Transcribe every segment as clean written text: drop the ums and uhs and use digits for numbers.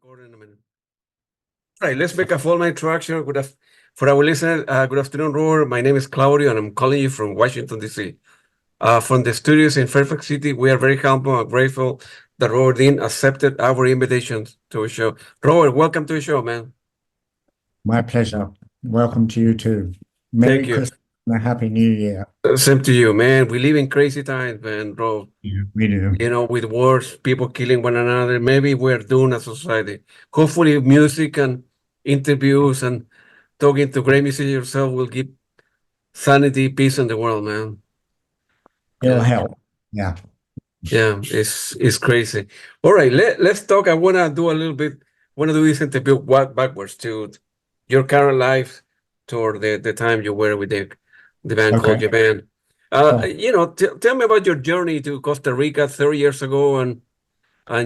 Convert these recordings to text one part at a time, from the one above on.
Recording in a minute. All right, let's make a formal introduction. For our listeners, good afternoon, Robert. My name is Claudio, and I'm calling you from Washington, D.C. From the studios in Fairfax City, we are very humble and grateful that Robert Dean accepted our invitation to a show. Robert, welcome to the show, man. My pleasure. Welcome to you too. Thank Merry you. Christmas and a Happy New Year. Same to you, man. We live in crazy times, man, bro. Yeah, we do. You know, with wars, people killing one another. Maybe we're doing a society. Hopefully, music and interviews and talking to great musicians yourself will give sanity, peace in the world, man. It'll Yeah, help. Yeah. yeah, it's crazy. All right, let's talk. I wanna do this interview backwards to your current life toward the time you were with the band called Okay. Japan. Sure. Tell me about your journey to Costa Rica 30 years ago and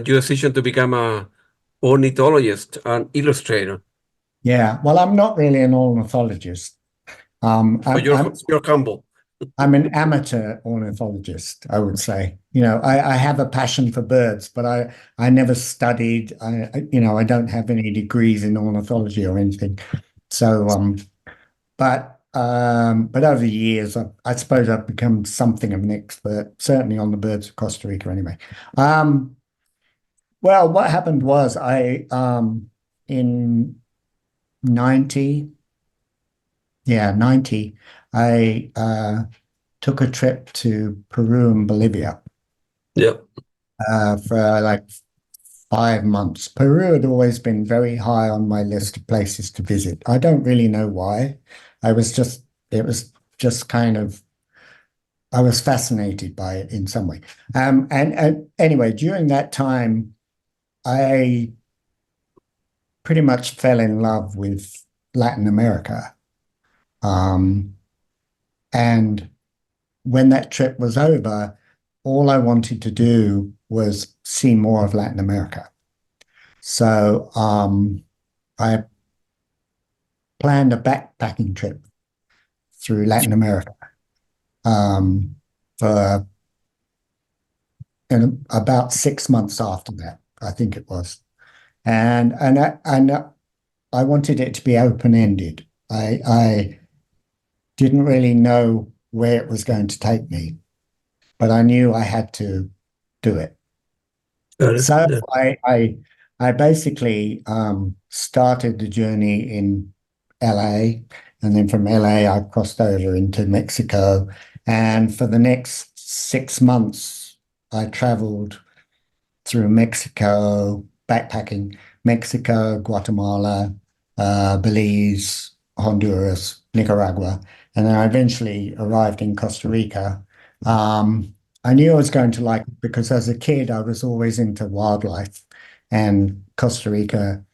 your decision to become a ornithologist and illustrator. Yeah. Well, I'm not really an ornithologist. But you're humble. I'm an amateur ornithologist, I would say. I have a passion for birds, but I never studied. I don't have any degrees in ornithology or anything. So, but over the years, I suppose I've become something of an expert, certainly on the birds of Costa Rica anyway. Well, what happened was in 90, I took a trip to Peru and Bolivia Yeah. for like 5 months. Peru had always been very high on my list of places to visit. I don't really know why. It was just kind of, I was fascinated by it in some way. And anyway, during that time, I pretty much fell in love with Latin America. And when that trip was over, all I wanted to do was see more of Latin America. So I planned a backpacking trip through Latin America for about 6 months after that, I think it was. And I wanted it to be open-ended. I didn't really know where it was going to take me, but I knew I had to do it. So I basically started the journey in LA, and then from LA I crossed over into Mexico, and for the next 6 months I traveled through Mexico, backpacking, Mexico, Guatemala, Belize, Honduras, Nicaragua, and then I eventually arrived in Costa Rica. I knew I was going to like it because as a kid I was always into wildlife, and Costa Rica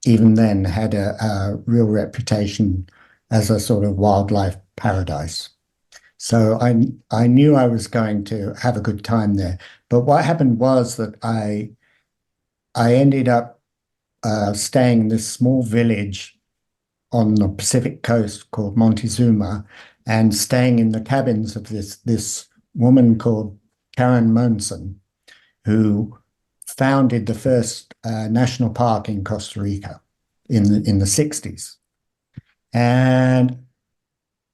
even then had a real reputation as a sort of wildlife paradise. So I knew I was going to have a good time there. But what happened was that I ended up staying in this small village on the Pacific coast called Montezuma, and staying in the cabins of this woman called Karen Monson, who founded the first national park in Costa Rica in the 60s. And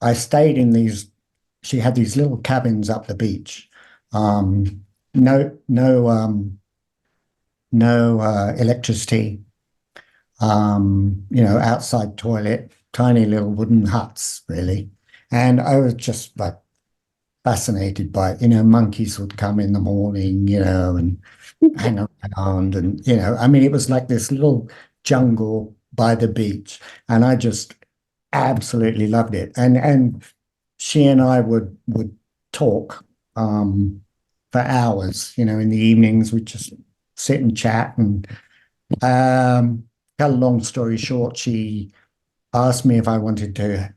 I stayed in these. She had these little cabins up the beach. No electricity. Outside toilet, tiny little wooden huts, really. And I was just like fascinated by it. Monkeys would come in the morning, and hang around, and it was like this little jungle by the beach, and I just absolutely loved it. And she and I would talk for hours. In the evenings we'd just sit and chat. And cut a long story short, she asked me if I wanted to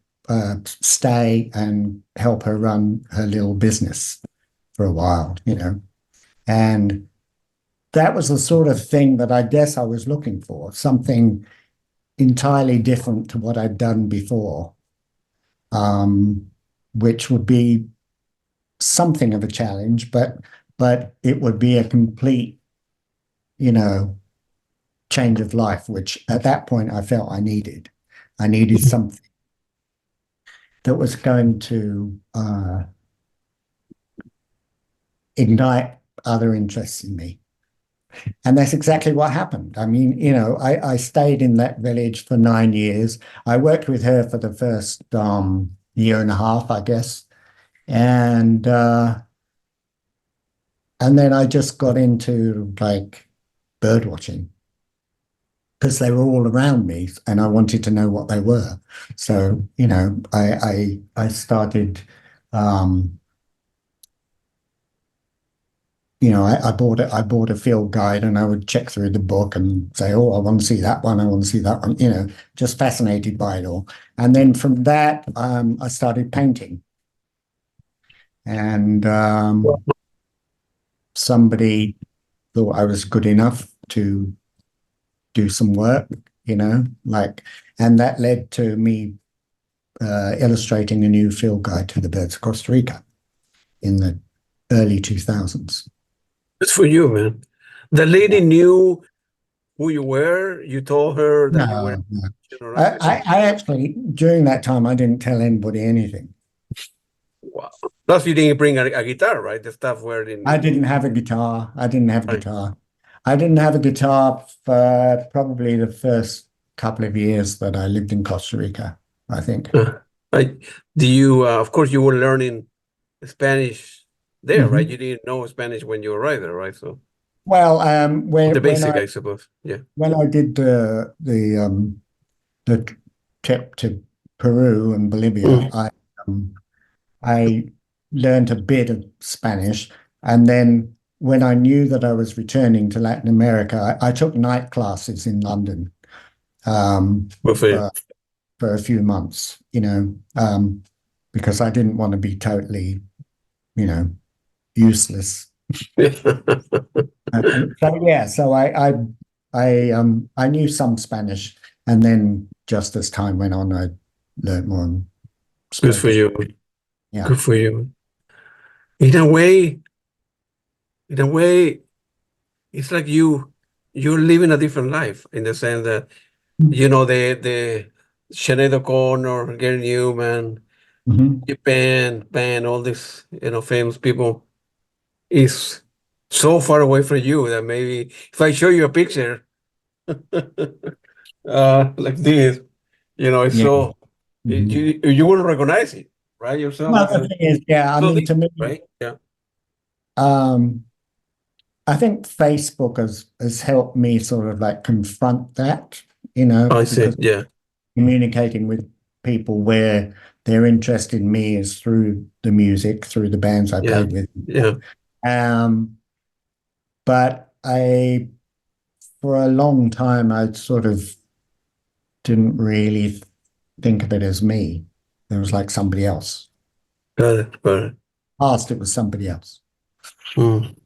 stay and help her run her little business for a while, and that was the sort of thing that I guess I was looking for, something entirely different to what I'd done before, which would be something of a challenge, but it would be a complete, change of life, which at that point I felt I needed. I needed something that was going to ignite other interests in me. And that's exactly what happened. I mean, you know, I stayed in that village for 9 years. I worked with her for the first year and a half, I guess. And then I just got into like bird watching because they were all around me and I wanted to know what they were. So, you know, I started you know, I bought a field guide and I would check through the book and say, oh, I want to see that one, I want to see that one, you know, just fascinated by it all. And then from that, I started painting. And somebody thought I was good enough to do some work, you know, like, and that led to me illustrating a new field guide to the birds of Costa Rica in the early 2000s. It's for you, man. The lady knew who you were. You told her that you were No. around. I actually, during that time, I didn't tell anybody anything. Wow. Plus, you didn't bring a guitar, right? The stuff were in. I didn't have a guitar. I didn't have a Right. guitar. I didn't have a guitar for probably the first couple of years that I lived in Costa Rica, I think. Right. Do you, of course, you were learning Spanish there, right? Mhm. You didn't know Spanish when you arrived there, right? So Well, the basic, I suppose. Yeah. when I did the trip to Peru and Bolivia, I learned a bit of Spanish, and then when I knew that I was returning to Latin America, I took night classes in London Good for you. for a few months, you know, because I didn't want to be totally, you know, useless. So yeah, so I knew some Spanish, and then just as time went on, I learned more and Good spoke for it. you. Yeah. Good for you. In a way, it's like you're living a different life in the sense that you know the Sinead O'Connor, Gary Newman, Mhm. Japan, all these famous people is so far away from you that maybe if I show you a picture like this, it's Yeah. so Mhm. you wouldn't recognize it, right? Yourself Well, the because thing is, yeah, I so mean, to different, me, right? Yeah. um, I think Facebook has helped me sort of like confront that, you know, I see. because Yeah. communicating with people where their interest in me is through the music, through the bands I Yeah. played with. Yeah. But for a long time, I sort of didn't really think of it as me. It was like somebody else. Got it. Got it. Past, it was somebody else. Mm.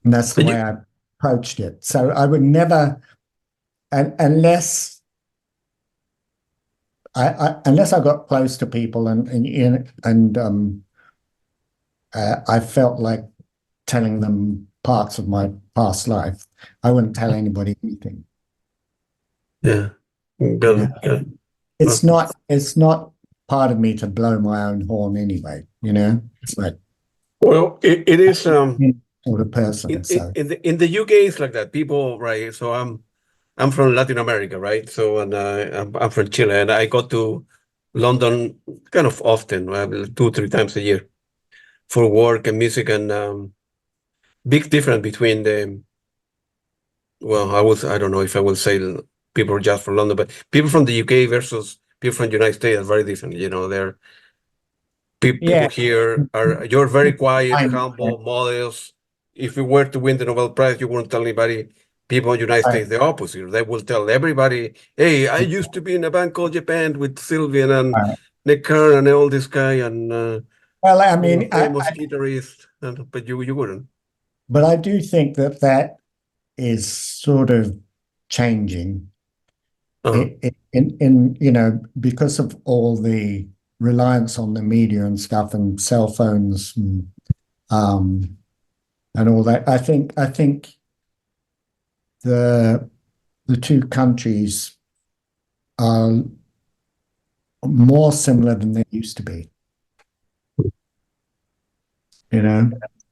And that's the And way I approached it. So I would never, unless unless I got close to people and I felt like telling them parts of my past life, I wouldn't tell anybody anything. yeah. You Got know, it. Got it. it's not part of me to blow my own horn anyway. You know, it's like Well, it is sort of person. in So in the UK it's like that. People, right? So I'm from Latin America, right? So and I'm from Chile, and I go to London kind of often, right? 2, 3 times a year for work and music, and big difference between the well, I don't know if I will say people just from London, but people from the UK versus people from the United States are very different. They're people yeah, here are you're very quiet, I, humble, modest. If you were to win the Nobel Prize, you wouldn't tell anybody. People in the United I, States, the opposite. They will tell everybody, "Hey, I used to be in a band called Japan with Sylvian and I, Mick Karn and all this guy and well, I mean, famous guitarist." But you wouldn't. but I do think that that is sort of changing. Uh, In you know, because of all the reliance on the media and stuff and cell phones um and all that. I think the the two countries are more similar than they used to be,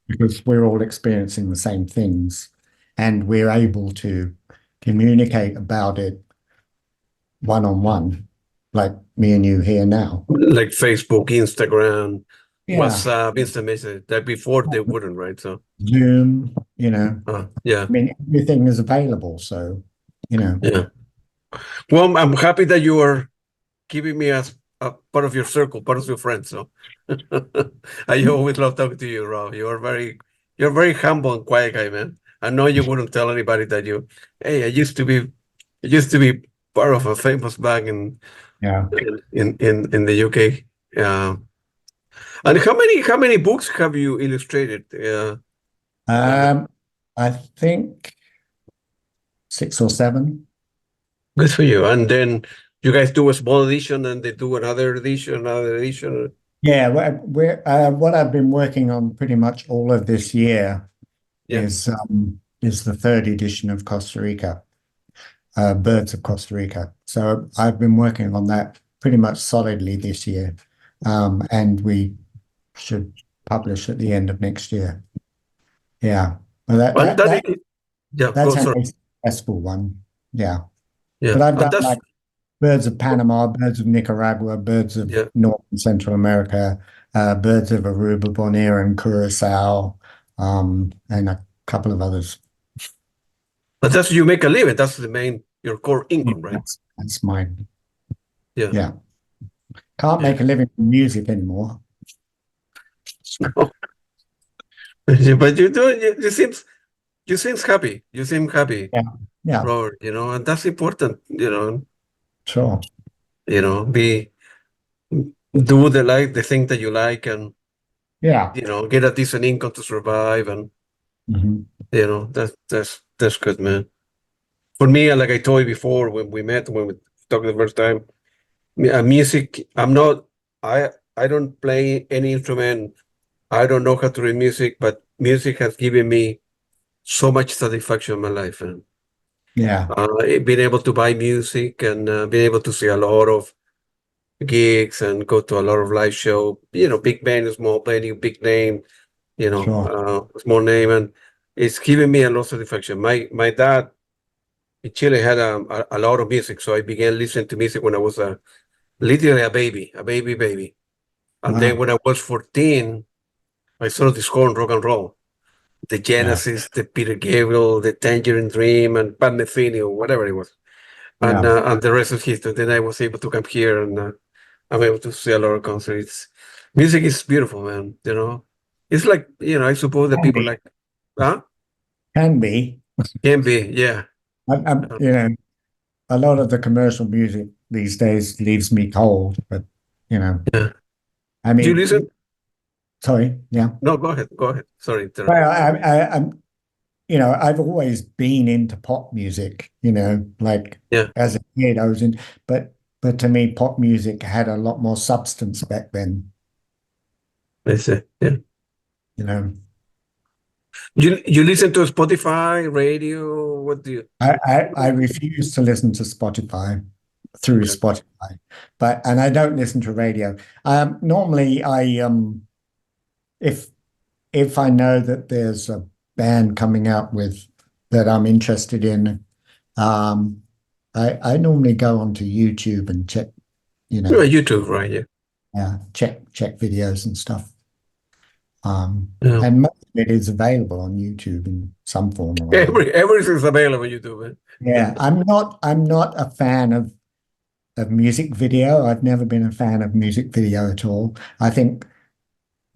because we're all experiencing the same things and we're able to communicate about it one-on-one, like me and you here now. Like Facebook, Instagram, Yeah, WhatsApp, instant message. That before they wouldn't, right? So, Zoom, yeah, I mean, everything is available. So, yeah. Well, I'm happy that you are keeping me as a part of your circle, part of your friends. So, I always love talking to you, Rob. You're very humble and quiet guy, man. I know you wouldn't tell anybody that hey, I used to be part of a famous band yeah. in the UK. Yeah. And how many books have you illustrated? Um, I think 6 or 7. Good for you. And then you guys do a small edition, and they do another edition, another edition. Yeah, what I've been working on pretty much all of this year Yeah. is the third edition of Costa Rica, Birds of Costa Rica. So I've been working on that pretty much solidly this year, and we should publish at the end of next year. Yeah, well, And yeah, that's go, a sorry. successful one. Yeah, Yeah. but I've And done that's, like birds of Panama, birds of Nicaragua, birds of yeah. North and Central America, birds of Aruba, Borneo, and Curacao, and a couple of others. But that's you make a living. That's your core Yeah, income, right? that's mine. Yeah. Yeah, can't Yeah. make a living from music anymore. But you seems happy. You seem happy, Yeah, yeah, Robert, and that's important, sure. be do the thing that you like, and Yeah. get a decent income to survive, and Mhm. that's good, man. For me, like I told you before when we talked the first time, music, I don't play any instrument. I don't know how to read music, but music has given me so much satisfaction in my life, and Yeah, being able to buy music, and being able to see a lot of gigs and go to a lot of live show, big band, small venue, big name, sure. small name, and it's given me a lot of satisfaction. My dad in Chile had a lot of music, so I began listening to music when I was literally a baby. And then Wow. when I was 14, I started discovering rock and roll. The Yeah, Genesis, the Peter Gabriel, the Tangerine Dream, and Pat Metheny, or whatever it was. And yeah. the rest is history. Then I was able to come here, and I'm able to see a lot of concerts. Music is beautiful, man. It's like, I suppose that Can people be, like, huh? can be. Can be, yeah. I'm, a lot of the commercial music these days leaves me cold, but Yeah. I Do you mean, listen? sorry, yeah. No, go ahead. Go ahead. Sorry, interrupt. Well, I'm, I've always been into pop music, like Yeah, as a kid, I was in, but to me, pop music had a lot more substance back then, I see. Yeah. you know. You listen to Spotify, radio? What do you? I refuse to listen to Spotify through Okay. Spotify, and I don't listen to radio. Normally if if I know that there's a band coming out with that I'm interested in, um, I normally go onto YouTube and check, YouTube, right? Yeah. check videos and stuff. Yeah. And most of it is available on YouTube in some form or other. Everything's available on YouTube, man. Yeah, I'm not a fan of music video. I've never been a fan of music video at all. I think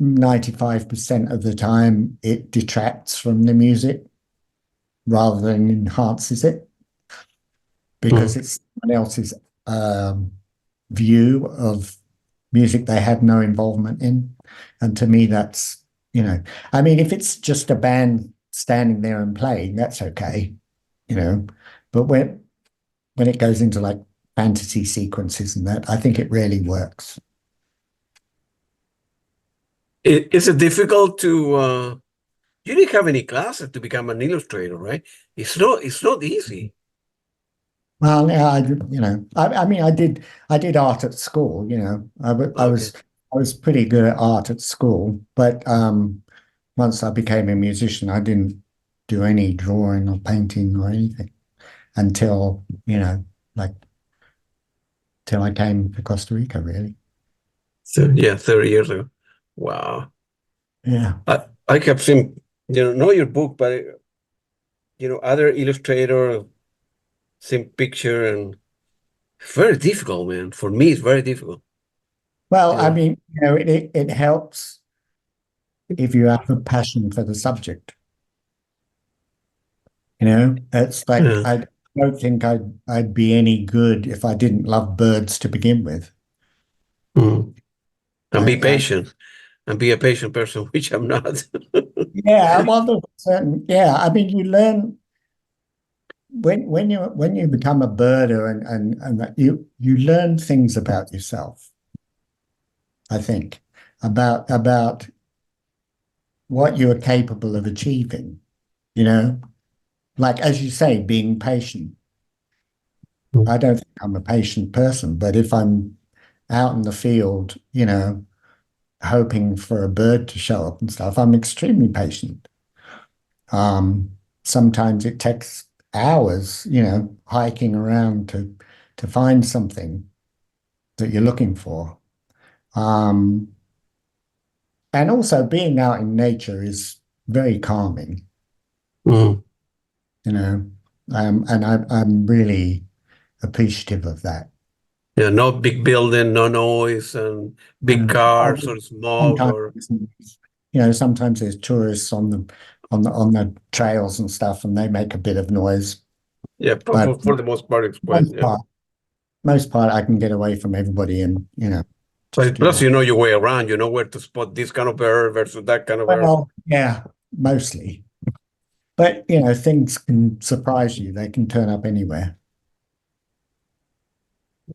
95% of the time it detracts from the music rather than enhances it because Mm. it's someone else's view of music they had no involvement in. And to me, that's, I mean, if it's just a band standing there and playing, that's okay, but when it goes into like fantasy sequences and that, I think it really works. Is it difficult to? You didn't have any classes to become an illustrator, right? It's not easy. Well, yeah, I mean, I did art at school, Okay. I was pretty good at art at school, but once I became a musician, I didn't do any drawing or painting or anything until, like till I came to Costa Rica, really. So yeah, 30 years ago. Wow. Yeah. I have seen, not your book, but other illustrator, same picture, and very difficult, man. For me, it's very difficult. Well, You I know. mean, it helps if you have a passion for the subject. It's like Yeah. I don't think I'd be any good if I didn't love birds to begin with. Mm. And be I patient, and be a patient person, which I'm not. Yeah, well, there's yeah. I mean, you learn when you become a birder and that you learn things about yourself. I think about what you are capable of achieving. You know, like as you say, being patient. I don't think I'm a patient person, but if I'm out in the field, hoping for a bird to show up and stuff, I'm extremely patient. Sometimes it takes hours, hiking around to find something that you're looking for. Um, and also being out in nature is very calming, Mm. you know, and I'm really appreciative of that. Yeah, no big building, no noise, and big Oh, cars or smoke sometimes, or sometimes there's tourists on the trails and stuff, and they make a bit of noise. yeah. But For the most part, it's quiet. most Yeah. part, most part, I can get away from everybody and just But do plus, my. you know your way around. You know where to spot this kind of bird versus that kind of bird. Well, yeah, mostly. But things can surprise you. They can turn up anywhere.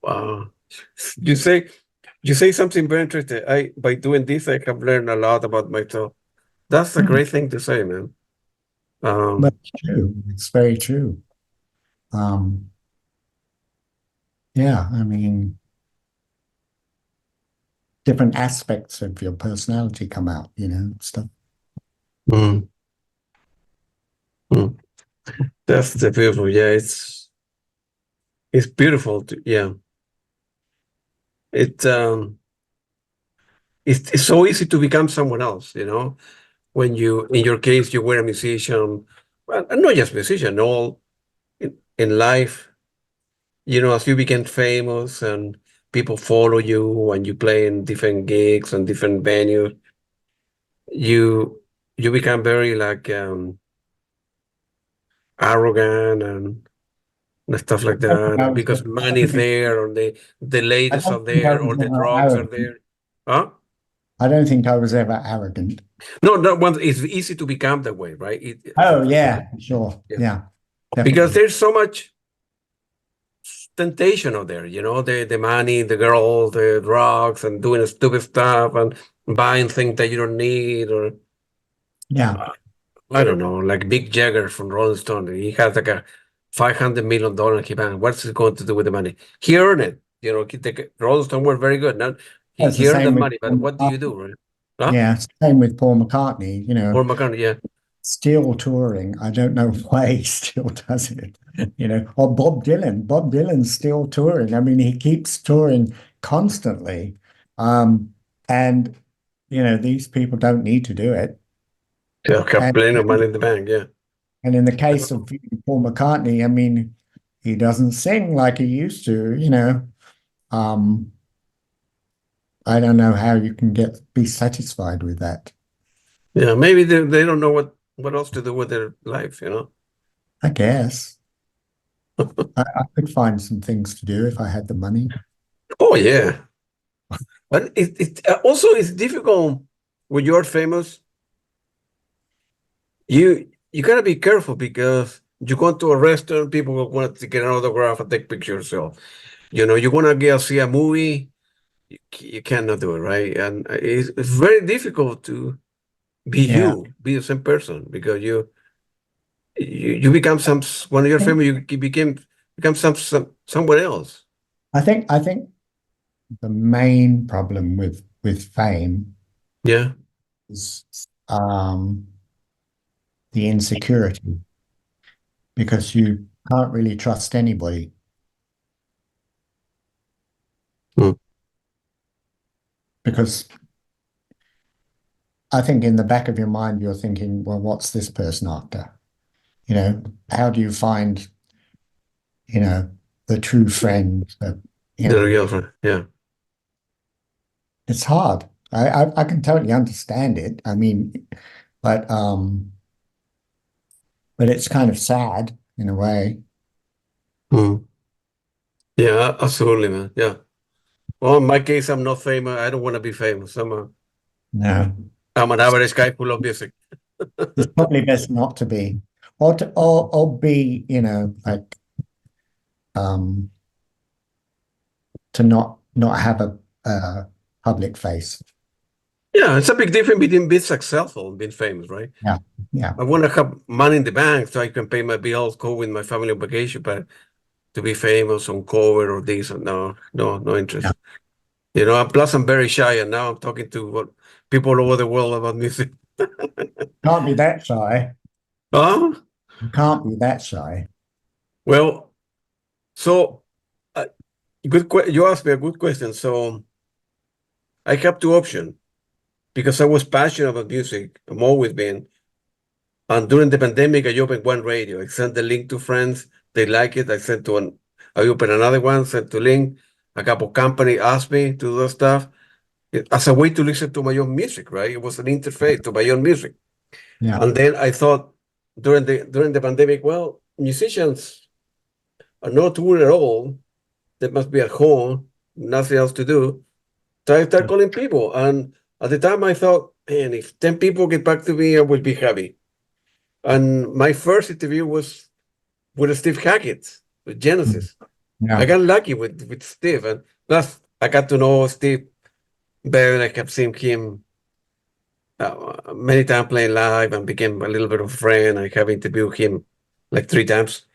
Wow. You say you say something very interesting. By doing this, I have learned a lot about myself. That's a Hmm. great thing to say, man. But it's true. It's very true. Um, yeah, I mean, different aspects of your personality come out, stuff. mm, mm. That's the beautiful. Yeah, it's beautiful. Yeah, it it's so easy to become someone else. When in your case, you were a musician. Well, and not just musician, all in life. As you became famous and people follow you and you play in different gigs and different venues, you you become very like arrogant and stuff like I don't think I that was, because money is there or the I ladies are don't think I there or was the ever drugs are arrogant. there. Huh? I don't think I was ever arrogant. No, that one it's easy to become that way, right? Oh, yeah, sure. Yeah. Yeah, Because definitely. there's so much temptation out there, the money, the girls, the drugs, and doing stupid stuff and buying things that you don't need, or Yeah. uh, I don't know, like Mick Jagger from Rolling Stone. He has like a $500 million in his bank. What's he going to do with the money? He earned it. The Rolling Stone were very good. Now That's the he earned the same with money, but Paul what do you McCartney. do, right? Huh? Yeah, same with Paul McCartney, Or McCartney, yeah. still touring. I don't know why he still does it, or Bob Dylan. Bob Dylan's still touring. I mean, he keeps touring constantly. And, these people don't need to do it. To have And, plenty of money in the bank, yeah. and in the case of Paul McCartney, I mean, he doesn't sing like he used to. Um, I don't know how you can be satisfied with that. Yeah, maybe they don't know what else to do with their life. I guess I could find some things to do if I had the money. Oh yeah. But it also it's difficult when you're famous. You gotta be careful because you go to a restaurant, people will want to get an autograph and take pictures. So, you wanna go see a movie, you cannot do it, right? And it's very difficult to be Yeah. be the same person because you become one of your family. You became become someone else. I think the main problem with fame Yeah. is the insecurity, because you can't really trust anybody. Hmm. Because I think in the back of your mind, you're thinking, well, what's this person after? You know, how do you find, the true friend that, The girlfriend. Yeah. it's hard. I can totally understand it. I mean, but it's kind of sad in a way. Hmm. Yeah, absolutely, man. Yeah. Well, in my case, I'm not famous. I don't want to be famous. No, I'm an average guy who loves music. it's probably best not to be, or be, like um to not have a public face. Yeah, it's a big difference between being successful and being famous, right? Yeah, yeah, I want to have money in the bank so I can pay my bills, go with my family on vacation, but to be famous on cover or this, no yeah. interest. And plus I'm very shy, and now I'm talking to people all over the world about music. Can't be that shy. Huh? You can't be that shy. Well, so uh, you asked me a good question. So I have two options because I was passionate about music. I'm always been. And during the pandemic, I opened one radio. I sent the link to friends. They like it. I opened another one, sent the link. A couple company asked me to do that stuff as a way to listen to my own music, right? It was an interface to my own music. Yeah, And then I thought during the pandemic, well, musicians are not touring at all. They must be at home, nothing else to do. So I started calling people. And at the time I thought, man, if 10 people get back to me, I will be happy. And my first interview was with Steve Hackett, with Genesis. I yeah, got lucky with Steve. And plus, I got to know Steve better. I kept seeing him many times playing live and became a little bit of a friend. I have interviewed him like 3 times.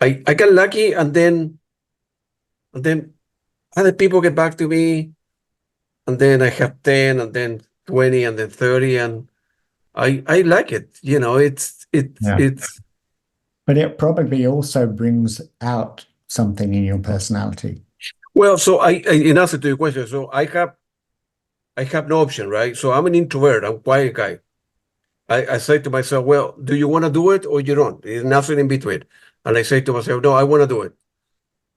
I got lucky, and then other people get back to me, and then I have 10, and then 20, and then 30, and I like it. yeah. But it probably also brings out something in your personality. Well, so in answer to your question, so I have no option, right? So I'm an introvert. I'm a quiet guy. I say to myself, well, do you want to do it or you don't? There's nothing in between. And I say to myself, no, I want to do it.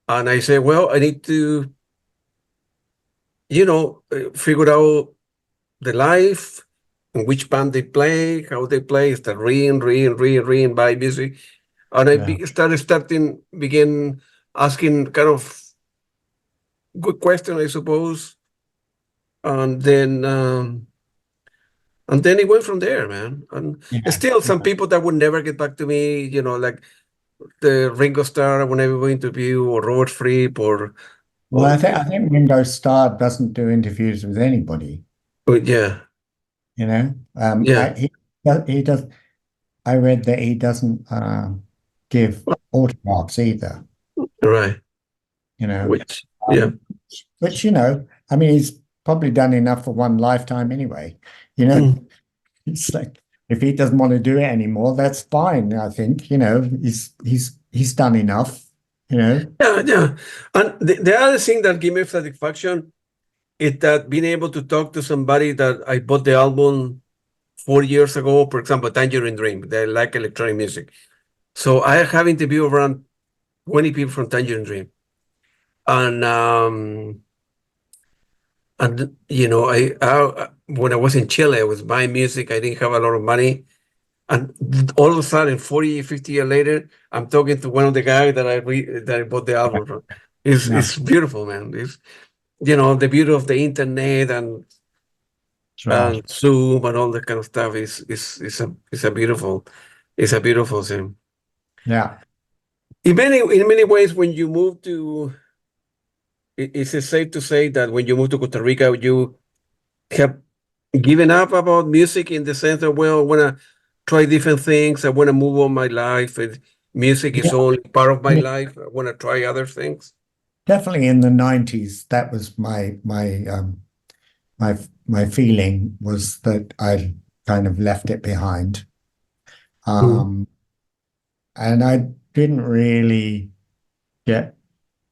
And I say, well, I need to, figure out the life, in which band they play, how they play, start reading by music. And Yeah, begin asking kind of good question, I suppose. And then it went from there, man. And yeah. still some people that would never get back to me, like the Ringo Starr I would never interview, or Robert Fripp, Well, or I think Ringo Starr doesn't do interviews with anybody. yeah, You know, yeah, he does. I read that he doesn't give autographs either. right. You know, Which, yeah. um, which I mean, he's probably done enough for one lifetime anyway. You know, Mm. it's like if he doesn't want to do it anymore, that's fine. I think he's done enough. You know, Yeah, yeah. And the other thing that gave me satisfaction is that being able to talk to somebody that I bought the album 4 years ago, for example, Tangerine Dream, they like electronic music. So I have interviewed around 20 people from Tangerine Dream. And I when I was in Chile, I was buying music. I didn't have a lot of money. And all of a sudden, 40, 50 years later, I'm talking to one of the guys that I bought the album from. It's, yeah, it's beautiful, man. It's, the beauty of the internet that's right. and Zoom and all that kind of stuff is a beautiful thing. Yeah, In many ways, when you move to, is it safe to say that when you move to Costa Rica, you have given up about music in the sense that, well, I want to try different things. I want to move on my life. music is Yeah, only part of I my mean, life. I want to try other things. definitely in the 90s, that was my feeling was that I kind of left it behind. Mm. Um, and I didn't really get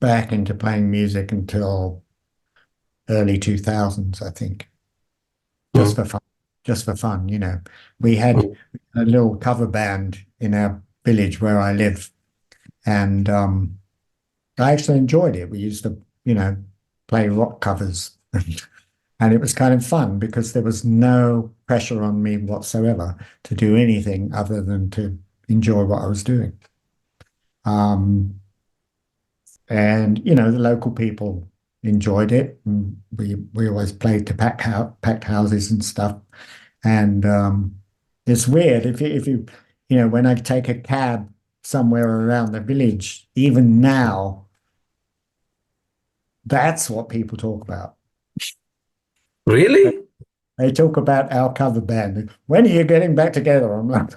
back into playing music until early 2000s, I think, just Mm. for fun, just for fun, you know. We had Mm. a little cover band in our village where I live, and I actually enjoyed it. We used to, you know, play rock covers, and it was kind of fun because there was no pressure on me whatsoever to do anything other than to enjoy what I was doing. Um, and you know, the local people enjoyed it, and we always played to packed houses and stuff. And it's weird if you you know, when I take a cab somewhere around the village, even now, that's what people talk about. They, Really? they talk about our cover band. When are you getting back together? I'm like,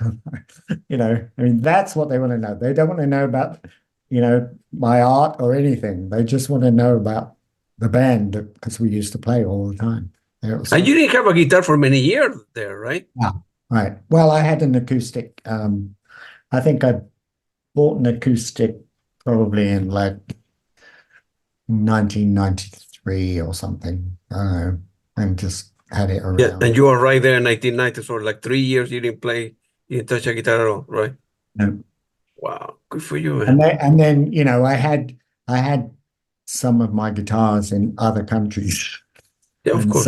you know, I mean, that's what they want to know. They don't want to know about, you know, my art or anything. They just want to know about the band because we used to play all the time. And it was And fun. you didn't have a guitar for many years there, right? Yeah, right. Well, I had an acoustic. I think I bought an acoustic probably in like 1993 or something. I don't know, and just had it Yeah, and around. you were right there in 1990, so like 3 years you didn't play, you didn't touch a guitar at all, right? No. Wow, good for you, And man. then you know I had some of my guitars in other countries, Yeah, of and course.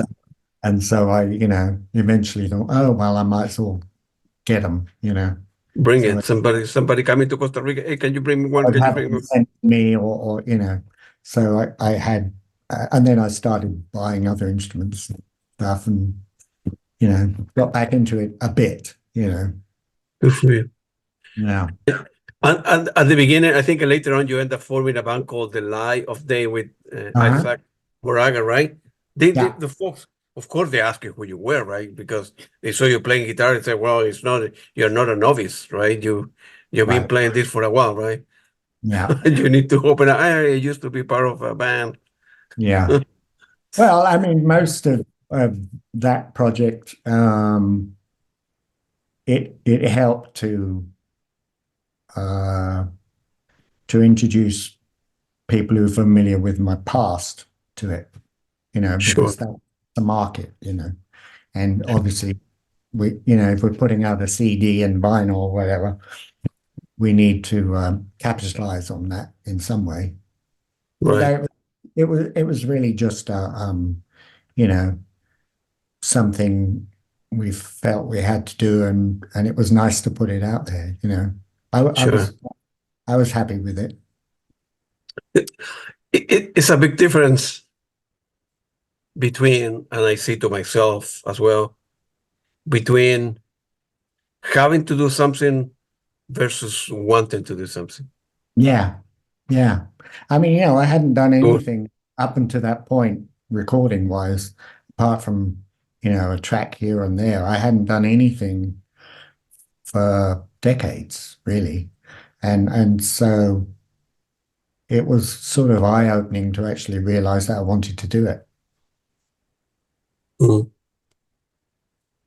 so I you know eventually thought, oh well, I might as well get them, you know. Bring So it. Somebody coming to Costa Rica. Hey, can you bring me one? I'd Can you have bring them me? sent to me, or you know. So I had, and then I started buying other instruments and stuff, and you know, got back into it a bit, you know. Good for you. Yeah. And at the beginning, I think later on you end up forming a band called The Lie of Day with Uh-huh. Isaac Moraga, right? They, Yeah. the folks, of course, they ask you who you were, right? Because they saw you playing guitar and say, "Well, it's not you're not a novice, right? You've been Right. playing this for a while, right? Yeah. You need to open up. I used to be part of a band." Yeah. Well, I mean, most of that project, it helped uh, to introduce people who are familiar with my past to it, you know, Sure, because that's the market, you know. And obviously, you know, if we're putting out a CD and vinyl or whatever, we need to capitalize on that in some way. right, So it was really just you know, something we felt we had to do, and it was nice to put it out there, you know. I, I sure. was I was happy with it. It, it's a big difference between, and I see to myself as well, between having to do something versus wanting to do something. Yeah, yeah. I mean, you know, I hadn't done Cool. anything up until that point, recording wise, apart from, you know, a track here and there. I hadn't done anything for decades, really. And so it was sort of eye-opening to actually realize that I wanted to do it. Mm.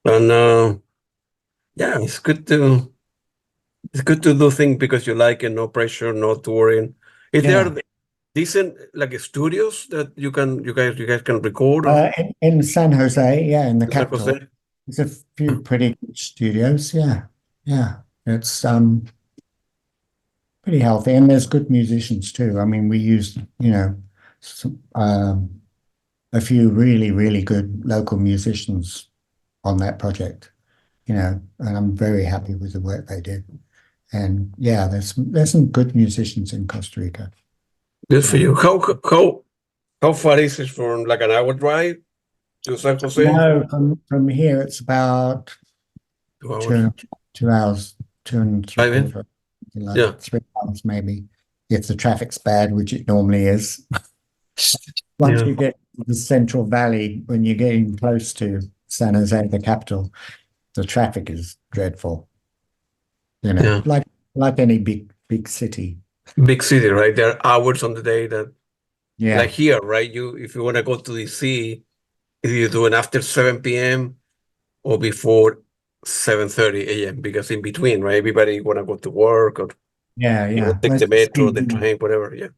And yeah, it's good to do things because you like it, no pressure, no touring. Is there Yeah. decent like studios that you guys can record or In San Jose, yeah, in the in San capital, Jose? there's a few pretty good studios. Yeah, yeah, it's pretty healthy, and there's good musicians too. I mean, we used, you know, a few really, really good local musicians on that project, you know, and I'm very happy with the work they did. And yeah, there's some good musicians in Costa Rica. Good for Yeah. you. How far is it from like an hour drive to San Jose? No, from here it's about 2 hours. two 2 hours, two and three Driving? quarter, something like Yeah, that, 3 hours maybe, if the traffic's bad, which it normally is. Once yeah, you get to the Central Valley, when you're getting close to San Jose, the capital, the traffic is dreadful. You know, yeah. like any big city. Big city, right? There are hours on the day that, Yeah, like here, right? If you want to go to DC, either you do it after 7 p.m. or before 7:30 a.m. because in between, right? Everybody want to go to work or yeah. take Well, the metro, the train, whatever. Yeah.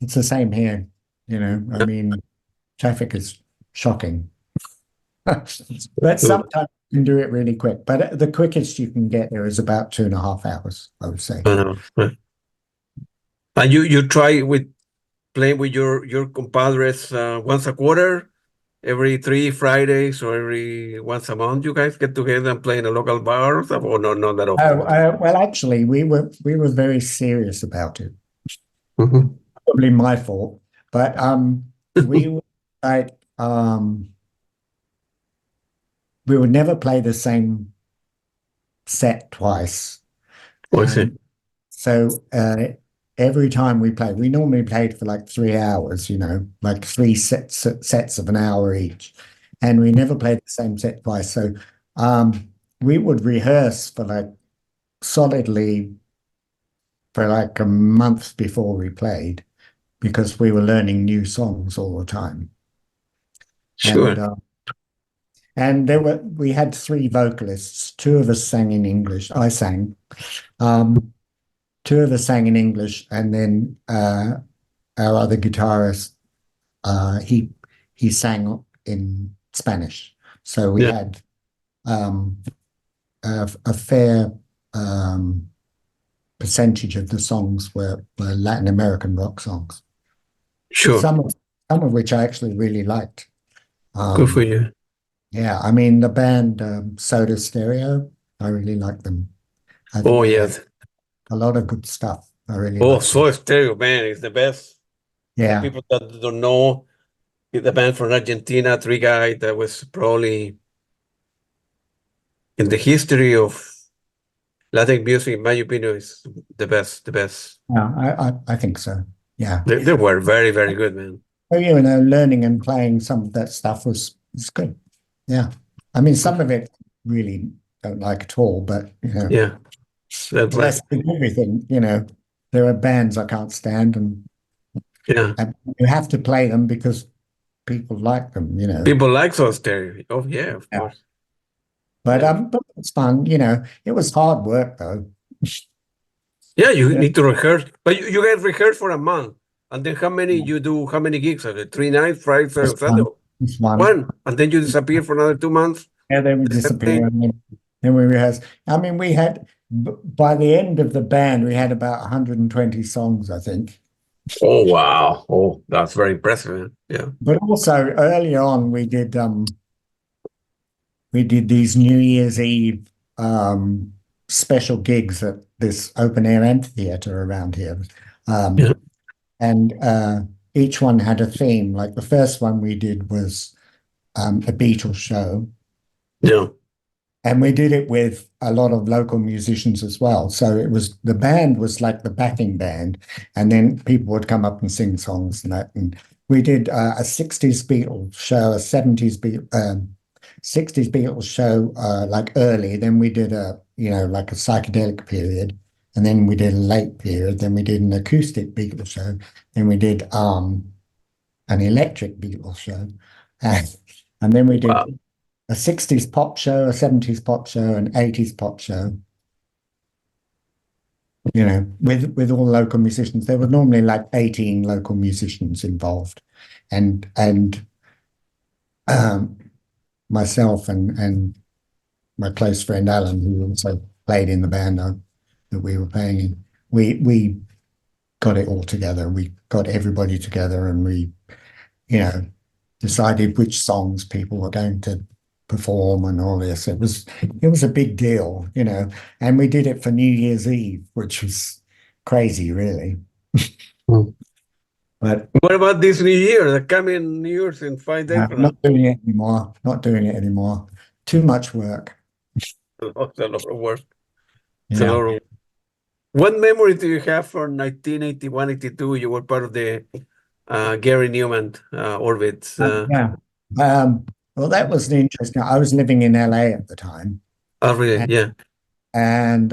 it's the same here. I mean, traffic is shocking. But sometimes you can do it really quick. But the quickest you can get there is about 2.5 hours, I would say. Right. And you try with playing with your compadres once a quarter, every 3 Fridays, or every once a month. You guys get together and play in a local bar or stuff, or no, not that often. Well, actually, we were very serious about it. Mhm. Probably my fault, but we would like we would never play the same set twice. Oh, I see. So every time we played, we normally played for like 3 hours, like three sets of an hour each, and we never played the same set twice. So we would rehearse for like solidly for like a month before we played because we were learning new songs all the time. Sure. And we had three vocalists. Two of us sang in English. I sang. Two of us sang in English, and then our other guitarist, he sang in Spanish. So we Yeah. had a fair percentage of the songs were Latin American rock songs. Sure. Some of which I actually really liked. Good for you. Yeah, I mean the band Soda Stereo, I really like them. I think Oh, they yes. have a lot of good stuff. I really Oh, like them. Soda Stereo, man, is the best. For Yeah, people that don't know, it's the band from Argentina, three guy that was probably in the history of Latin music, in my opinion, is the best. The best. yeah, I think so. Yeah. They were very, very good, man. So, learning and playing some of that stuff was good. Yeah. I mean, some of it really don't like at all, but Yeah, that's right. that's with everything, there are bands I can't stand Yeah, and you have to play them because people like them. people like Soda Stereo. Oh, yeah, of Yeah. course. But Yeah, but it's fun, it was hard work though. yeah. You Yeah. need to rehearse, but you guys rehearse for a month, and then how many you do? How many gigs are it? 3 nights, Friday, Saturday, Just Sunday. one. Just one. One, and then you disappear for another 2 months. Yeah, they would The same disappear, thing. and then we rehearsed. I mean, by the end of the band, we had about 120 songs, I think. Oh wow! Oh, that's very impressive, man. Yeah, But also early on, we did these New Year's Eve special gigs at this open air amphitheater around here, yeah, and each one had a theme. Like the first one we did was a Beatles show. yeah. And we did it with a lot of local musicians as well. So the band was like the backing band, and then people would come up and sing songs and that. And we did a 60s Beatles show, a 60s Beatles show like early. Then we did like a psychedelic period, and then we did a late period. Then we did an acoustic Beatles show. Then we did an electric Beatles show, and then we did Wow. a 60s pop show, a 70s pop show, an 80s pop show, with all local musicians. There were normally like 18 local musicians involved. And myself and my close friend Alan, who also played in the band that we were playing in, we got it all together. We got everybody together and we, decided which songs people were going to perform and all this. It was a big deal, and we did it for New Year's Eve, which was crazy, really. Hmm. But What about this New Year? The coming New Year's in 5 days from now. not doing it anymore. Not doing it anymore. Too much work. It's a lot of work. It's a Yeah. lot of. What memory do you have from 1981, 82? You were part of the Gary Numan orbits. Yeah. Well, that was interesting. I was living in LA at the time, Oh, really? and, Yeah. and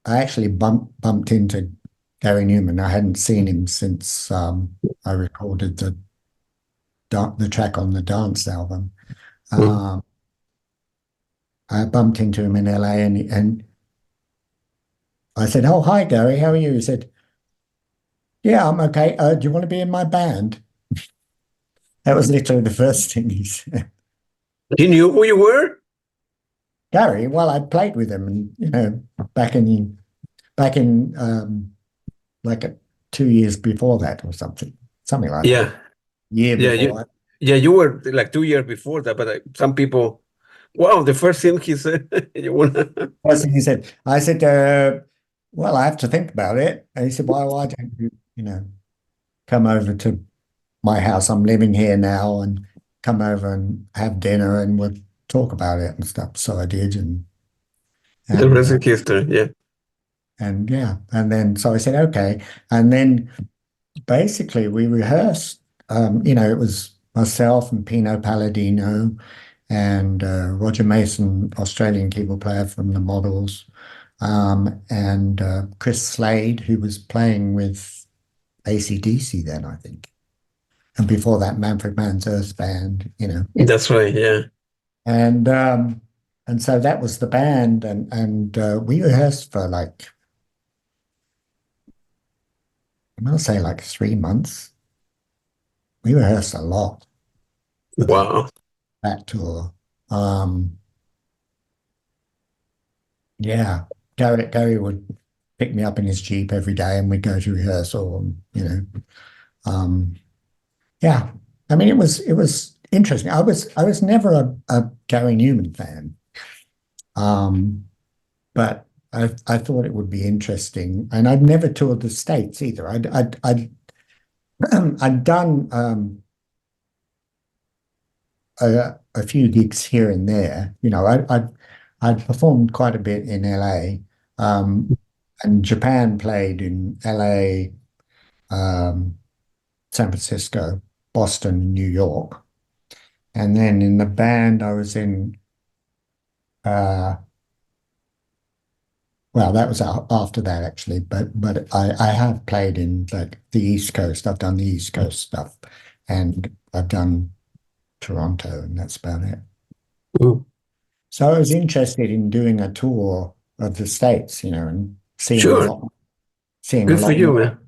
actually bumped into Gary Numan. I hadn't seen him since I recorded the track on the dance album. Mm. I bumped into him in LA, and I said, "Oh, hi, Gary. How are you?" He said, "Yeah, I'm okay. Do you want to be in my band?" That was literally the first thing he said. He knew who you were? Gary, well, I played with him, and back in like 2 years before that or something like that. Yeah. Year Yeah, before. you were like 2 years before that, but some people, wow, the first thing he said, you wanna, First thing he said, I said, "Well, I have to think about it." And he said, "Well, why don't you, come over to my house? I'm living here now, and come over and have dinner, and we'll talk about it and stuff." So I did, the and rest is history. Yeah. yeah, and then so I said, "Okay," and then basically we rehearsed. It was myself and Pino Palladino and Roger Mason, Australian keyboard player from the Models, and Chris Slade, who was playing with AC/DC then, I think. And before that, Manfred Mann's Earth Band. That's right. Yeah. And so that was the band, and we rehearsed for like, I'm gonna say like 3 months. We rehearsed a lot for Wow. that tour. Um, yeah, Gary would pick me up in his Jeep every day, and we'd go to rehearsal. Um, yeah, I mean, it was interesting. I was never a Gary Numan fan, but I thought it would be interesting, and I'd never toured the States either. I'd done a few gigs here and there. I'd performed quite a bit in LA, and Japan played in LA, San Francisco, Boston, New York. And then in the band I was in, well, that was after that actually, but I have played in like the East Coast. I've done the East Coast stuff, and I've done Toronto, and that's about it. Mm. So I was interested in doing a tour of the States, and Sure. seeing a Good for lot you, more. man.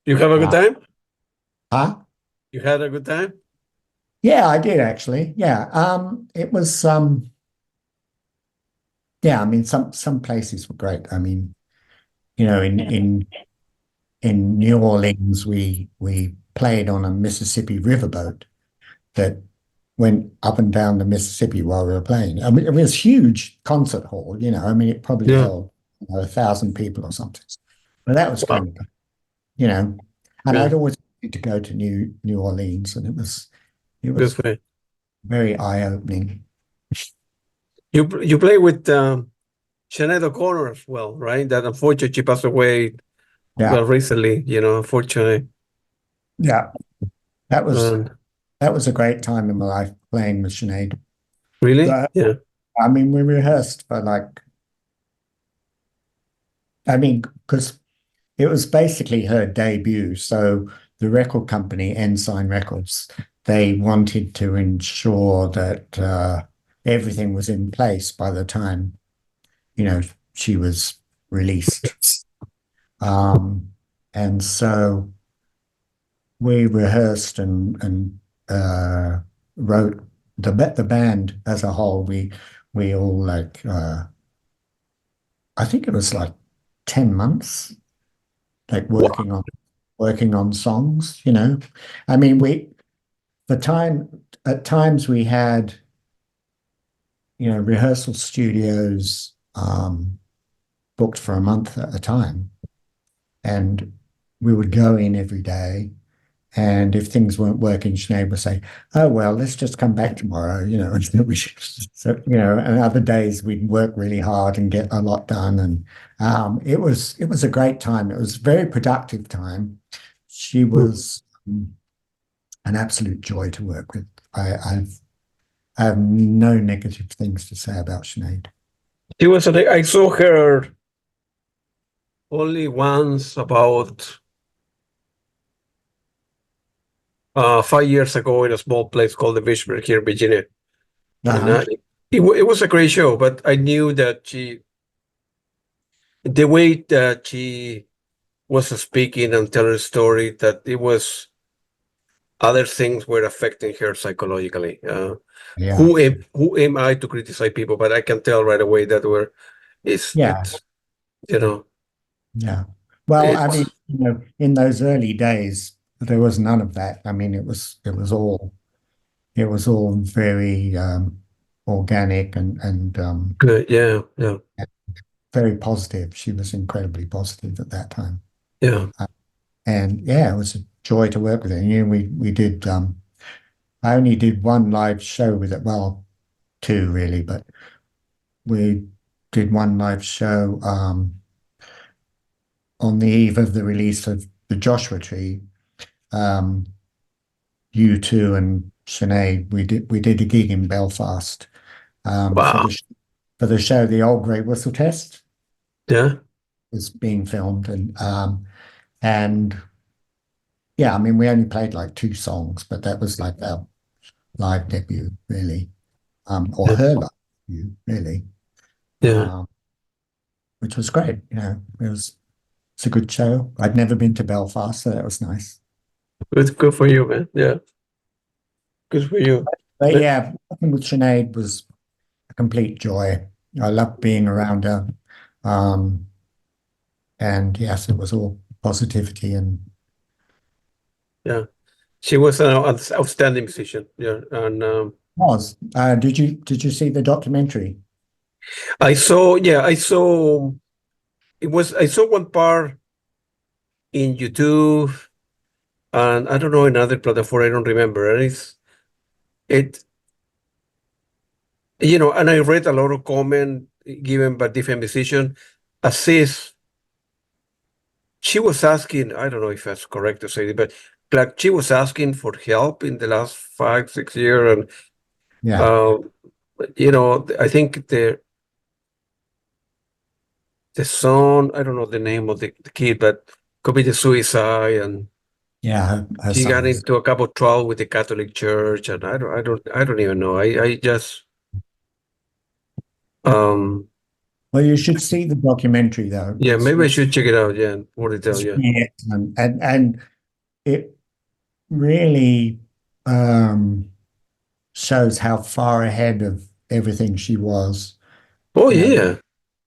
You have a good time? Huh? You had a good time? Yeah, I did actually. Yeah. It was yeah, I mean some places were great. I mean, in New Orleans we played on a Mississippi riverboat that went up and down the Mississippi while we were playing. I mean, it was a huge concert hall, I mean, it probably Yeah. held 1,000 people or something. But that was Wow. kind of, and Yeah. I'd always wanted to go to New Orleans, and it Good was for you. very eye-opening. You play with Sinead O'Connor as well, right? That unfortunately she passed away Yeah, recently, unfortunately. yeah. That was And that was a great time in my life playing with Sinead. really? But Yeah. I mean, we rehearsed for like, I mean, because it was basically her debut. So the record company, Ensign Records, they wanted to ensure that everything was in place by the time, she was released. And so we rehearsed and wrote the band as a whole. We all like I think it was like 10 months, like Wow. working on songs. I mean, at times we had rehearsal studios booked for a month at a time, and we would go in every day. And if things weren't working, Sinead would say, "Oh well, let's just come back tomorrow." So and other days we'd work really hard and get a lot done. And it was a great time. It was a very productive time. She Mm. was an absolute joy to work with. I have no negative things to say about Sinead. I saw her only once about 5 years ago in a small place called the Vicksburg here in Virginia. And Uh-huh. it was a great show, but I knew that the way that she was speaking and telling a story, that it was other things were affecting her psychologically. Yeah. Who am I to criticize people? But I can tell right away that Yeah. it's you know Yeah. Well, I mean, it's in those early days, there was none of that. I mean, it was all very organic and good. Yeah, yeah, very positive. She was incredibly positive at that time. yeah. And yeah, it was a joy to work with her. We did I only did one live show with it. Well, two really, but we did one live show on the eve of the release of the Joshua Tree. U2 and Sinead, we did a gig in Belfast Wow. For the show The Old Grey Whistle Test Yeah, was being filmed and yeah, I mean we only played like two songs, but that was like our live debut really, or yeah, her live debut really, yeah. which was great. It's a good show. I'd never been to Belfast, so that was nice. Good for you, man. Yeah, good for you. But But- yeah, working with Sinead was a complete joy. I loved being around her. Um, and yes, it was all positivity and Yeah, she was an outstanding musician. Yeah, and was. Did you see the documentary? I saw. Yeah, I saw. I saw one part in YouTube, and I don't know another platform. I don't remember. And it. And I read a lot of comment given by different musicians, as if she was asking. I don't know if that's correct to say it, but like she was asking for help in the last 5, 6 years, and Yeah, I think the son, I don't know the name of the kid, but committed suicide, and yeah. Her she son got was. into a couple of trouble with the Catholic Church, and I don't even know. I just, um, Well, you should see the documentary though. yeah, maybe I should check it out. Yeah, more detail. It's Yeah. really excellent, and it really um, shows how far ahead of everything she was, Oh you know, yeah,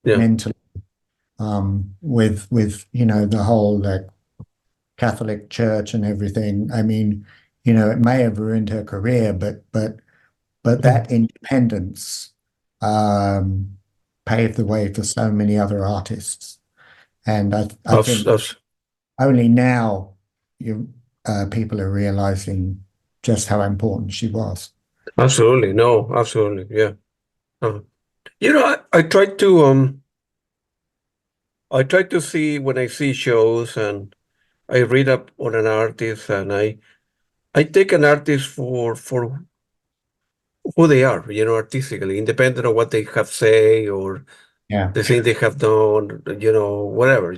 yeah. mentally, with the whole like Catholic Church and everything. I mean, it may have ruined her career, but that independence um, paved the way for so many other artists. And I Abs- think abs- only now people are realizing just how important she was. Absolutely, no, absolutely, yeah. Uh, I try to see when I see shows, and I read up on an artist, and I take an artist for who they are, artistically, independent of what they have say or Yeah, the thing they have done, whatever.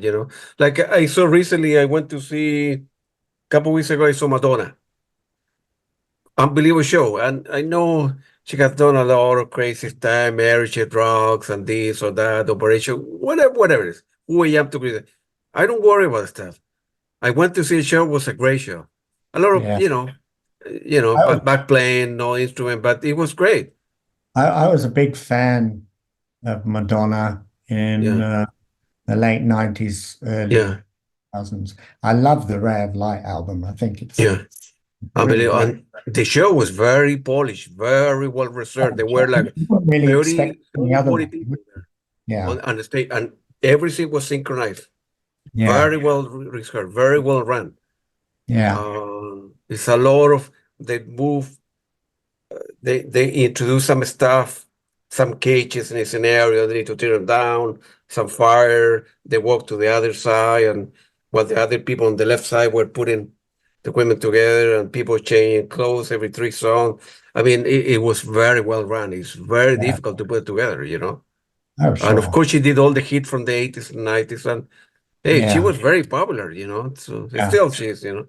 Like I saw recently, I went to see a couple weeks ago. I saw Madonna, unbelievable show, and I know she has done a lot of crazy stuff, marriage, drugs, and this or that, operation, whatever it is. Who I am to be? I don't worry about stuff. I went to see a show. It was a great show. A lot of yeah. I was, back playing, no instrument, but it was great. I was a big fan of Madonna in Yeah, the late 90s, early yeah, 2000s. I love the Ray of Light album. I think it's yeah. really Unbelievable. great. And the show was very polished, very well researched. There were like You wouldn't really expect 30, any 30, other 40 way. people there Yeah, on the stage, and everything was synchronized. yeah, Very well researched, very well run. yeah, It's a lot of they move. They introduce some stuff, some cages in a scenario. They need to tear them down. Some fire. They walk to the other side, and while the other people on the left side were putting the equipment together, and people changing clothes every 3 songs. I mean, it was very well run. It's very yeah. difficult to put together. Oh, And of sure. course, she did all the hit from the 80s and 90s, and Hey, she Yeah, was very popular, you know. So yeah, still she is, you know.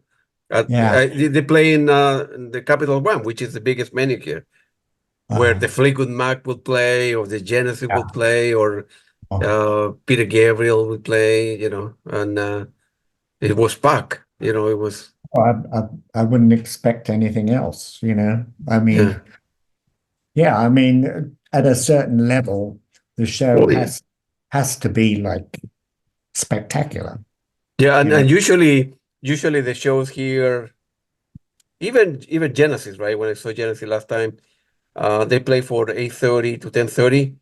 yeah. They play in the Capital One, which is the biggest venue here, where the Uh, Fleetwood Mac would play, or the Genesis yeah. would play, or Oh, Peter Gabriel would play, you know, and it was packed, you know. It was I wouldn't expect anything else, you know. I yeah, mean, yeah, I mean, at a certain level, the show oh yeah, has to be like spectacular, yeah, you know. and usually the shows here, even Genesis, right? When I saw Genesis last time, they play for 8:30 to 10:30.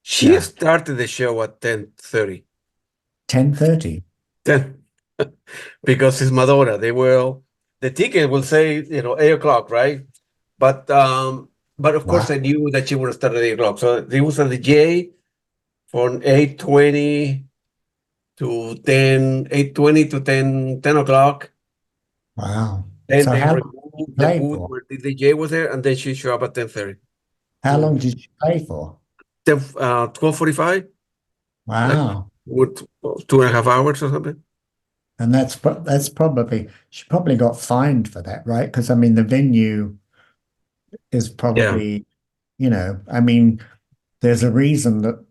She Yeah, started the show at 10:30. 10:30. 10 because it's Madonna. The ticket will say, 8 o'clock, right? But of course Wow, I knew that she would start at 8 o'clock. So there was a DJ from 8:20 to 10 o'clock. wow. Then So they how long did she removed the play booth for? where the DJ was there, and then she showed up at 10:30. How Mm. long did she play for? 12:45, like Wow. with 2.5 hours or something. And that's probably she probably got fined for that, right? Because I mean the venue is Yeah. probably, you know, I mean, there's a reason that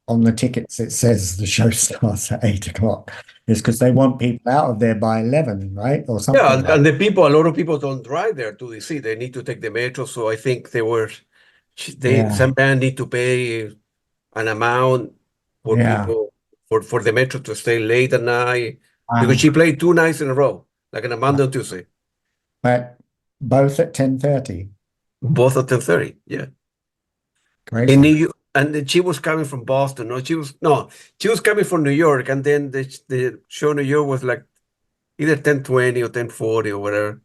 on the tickets it says the show starts at 8 o'clock. It's because they want people out of there by 11, right? Or Yeah, something and, like. and a lot of people don't drive there to DC. They need to take the metro. So I think Yeah, some band need to pay an amount for yeah. people for the metro to stay late at night because Wow. she played 2 nights in a row, like on a Monday and Tuesday, But both at 10:30. both at 10:30. Yeah, in New Crazy. York, and then she was coming from Boston. She was coming from New York, and then the show in New York was like either 10:20 or 10:40 or whatever.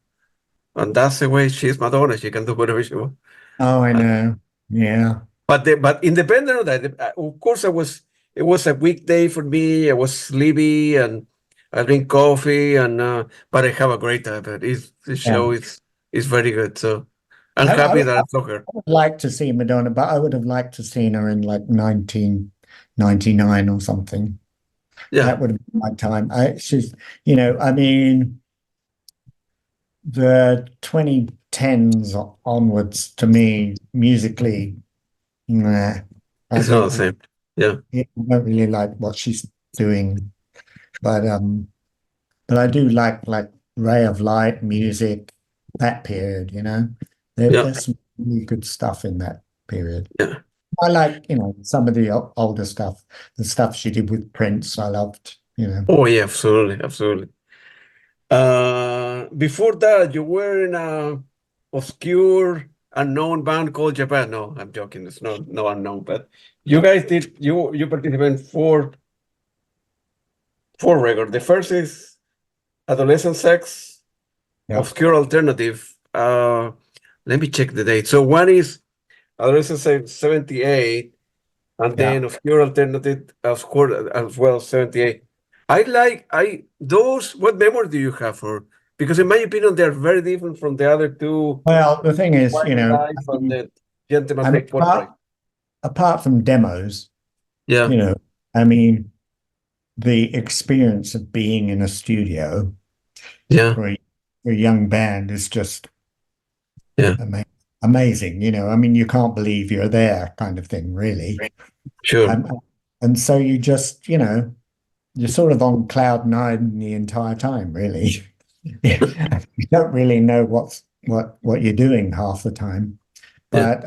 And that's the way she's Madonna. She can do whatever she wants. Oh, I know. Yeah. But independent of that, of course, it was a weekday for me. I was sleepy and I drink coffee but I have a great time. The Yeah. show is very good. So I'm I happy that I saw her. would like to see Madonna, but I would have liked to seen her in like 1999 or something. Yeah, That would have been my time. She's, you know, I mean, the 2010s onwards to me, musically, nah, I it's not don't the really, same. Yeah, I don't really like what she's doing. But but I do like Ray of Light music, that period, you know. yeah, There's some really good stuff in that period. yeah. I like, you know, some of the older stuff, the stuff she did with Prince, I loved, you know. Oh yeah, absolutely, absolutely. Before that, you were in a obscure, unknown band called Japan. No, I'm joking. It's not no unknown, but you participated in four records. The first is Adolescent Sex, Yeah, Obscure Alternative. Let me check the date. So one is Adolescent Sex 78, and yeah. then Obscure Alternative, Obscure as well 78. I those. What memory do you have for? Because in my opinion, they're very different from the other two. Well, the thing is, you Wildlife know, and the Gentleman I mean, Take Polaroids. apart from demos, Yeah, you know, I mean, the experience of being in a studio yeah, for a young band is just yeah, ama amazing. You know, I mean, you can't believe you're there, kind of thing, really. sure. And and so you just, you know, you're sort of on cloud nine the entire time, really. You don't really know what you're doing half the time, Yeah, but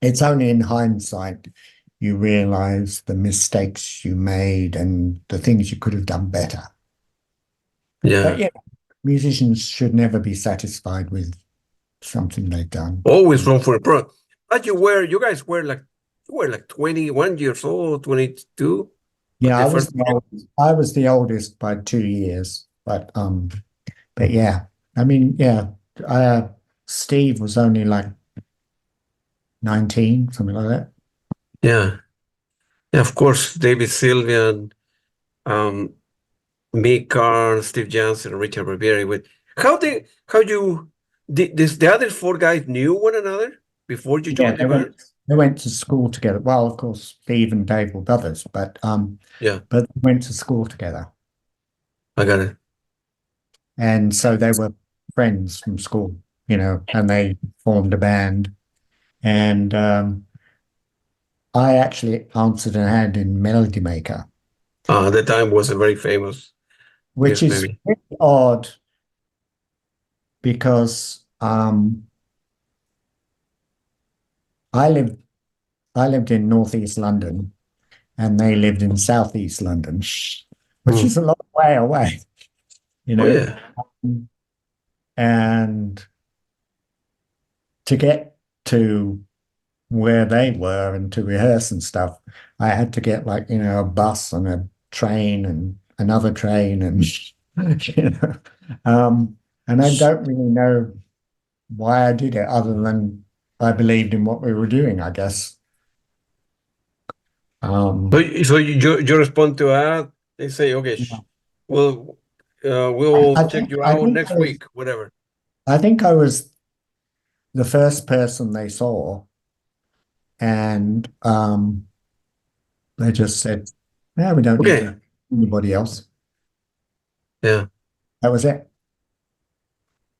it's only in hindsight you realize the mistakes you made and the things you could have done better. But yeah. yeah, musicians should never be satisfied with something they've done. Always room for improvement. But you were like 21 years old, 22 at Yeah, the first. I was the oldest by 2 years, but yeah, I mean, yeah, uh, Steve was only like 19, something like that. Yeah, yeah. Of course, David Sylvian, um, Mick Karn, Steve Jansen, and Richard Barbieri. With how you did this? The other four guys knew one another before you Yeah, joined the band. they went to school together. Well, of course, Steve and Dave were brothers, but Yeah, they went to school together, I got it. and so they were friends from school, and they formed a band. And I actually answered a hand in Melody Maker, At the time was a very famous. which Yes, is maybe. really odd because I lived I lived in northeast London and they lived in southeast London, which is Mm. a long way away, you Oh know. yeah. And to get to where they were and to rehearse and stuff, I had to get like, a bus and a train and another train and you know. And I don't really know why I did it other than I believed in what we were doing, I guess. So, Um, you respond to that. They say, okay, we'll we'll I check think you I out think next I was week, whatever. I think I was the first person they saw, and they just said, "Yeah, we don't Okay. need anybody else." Yeah. That was it.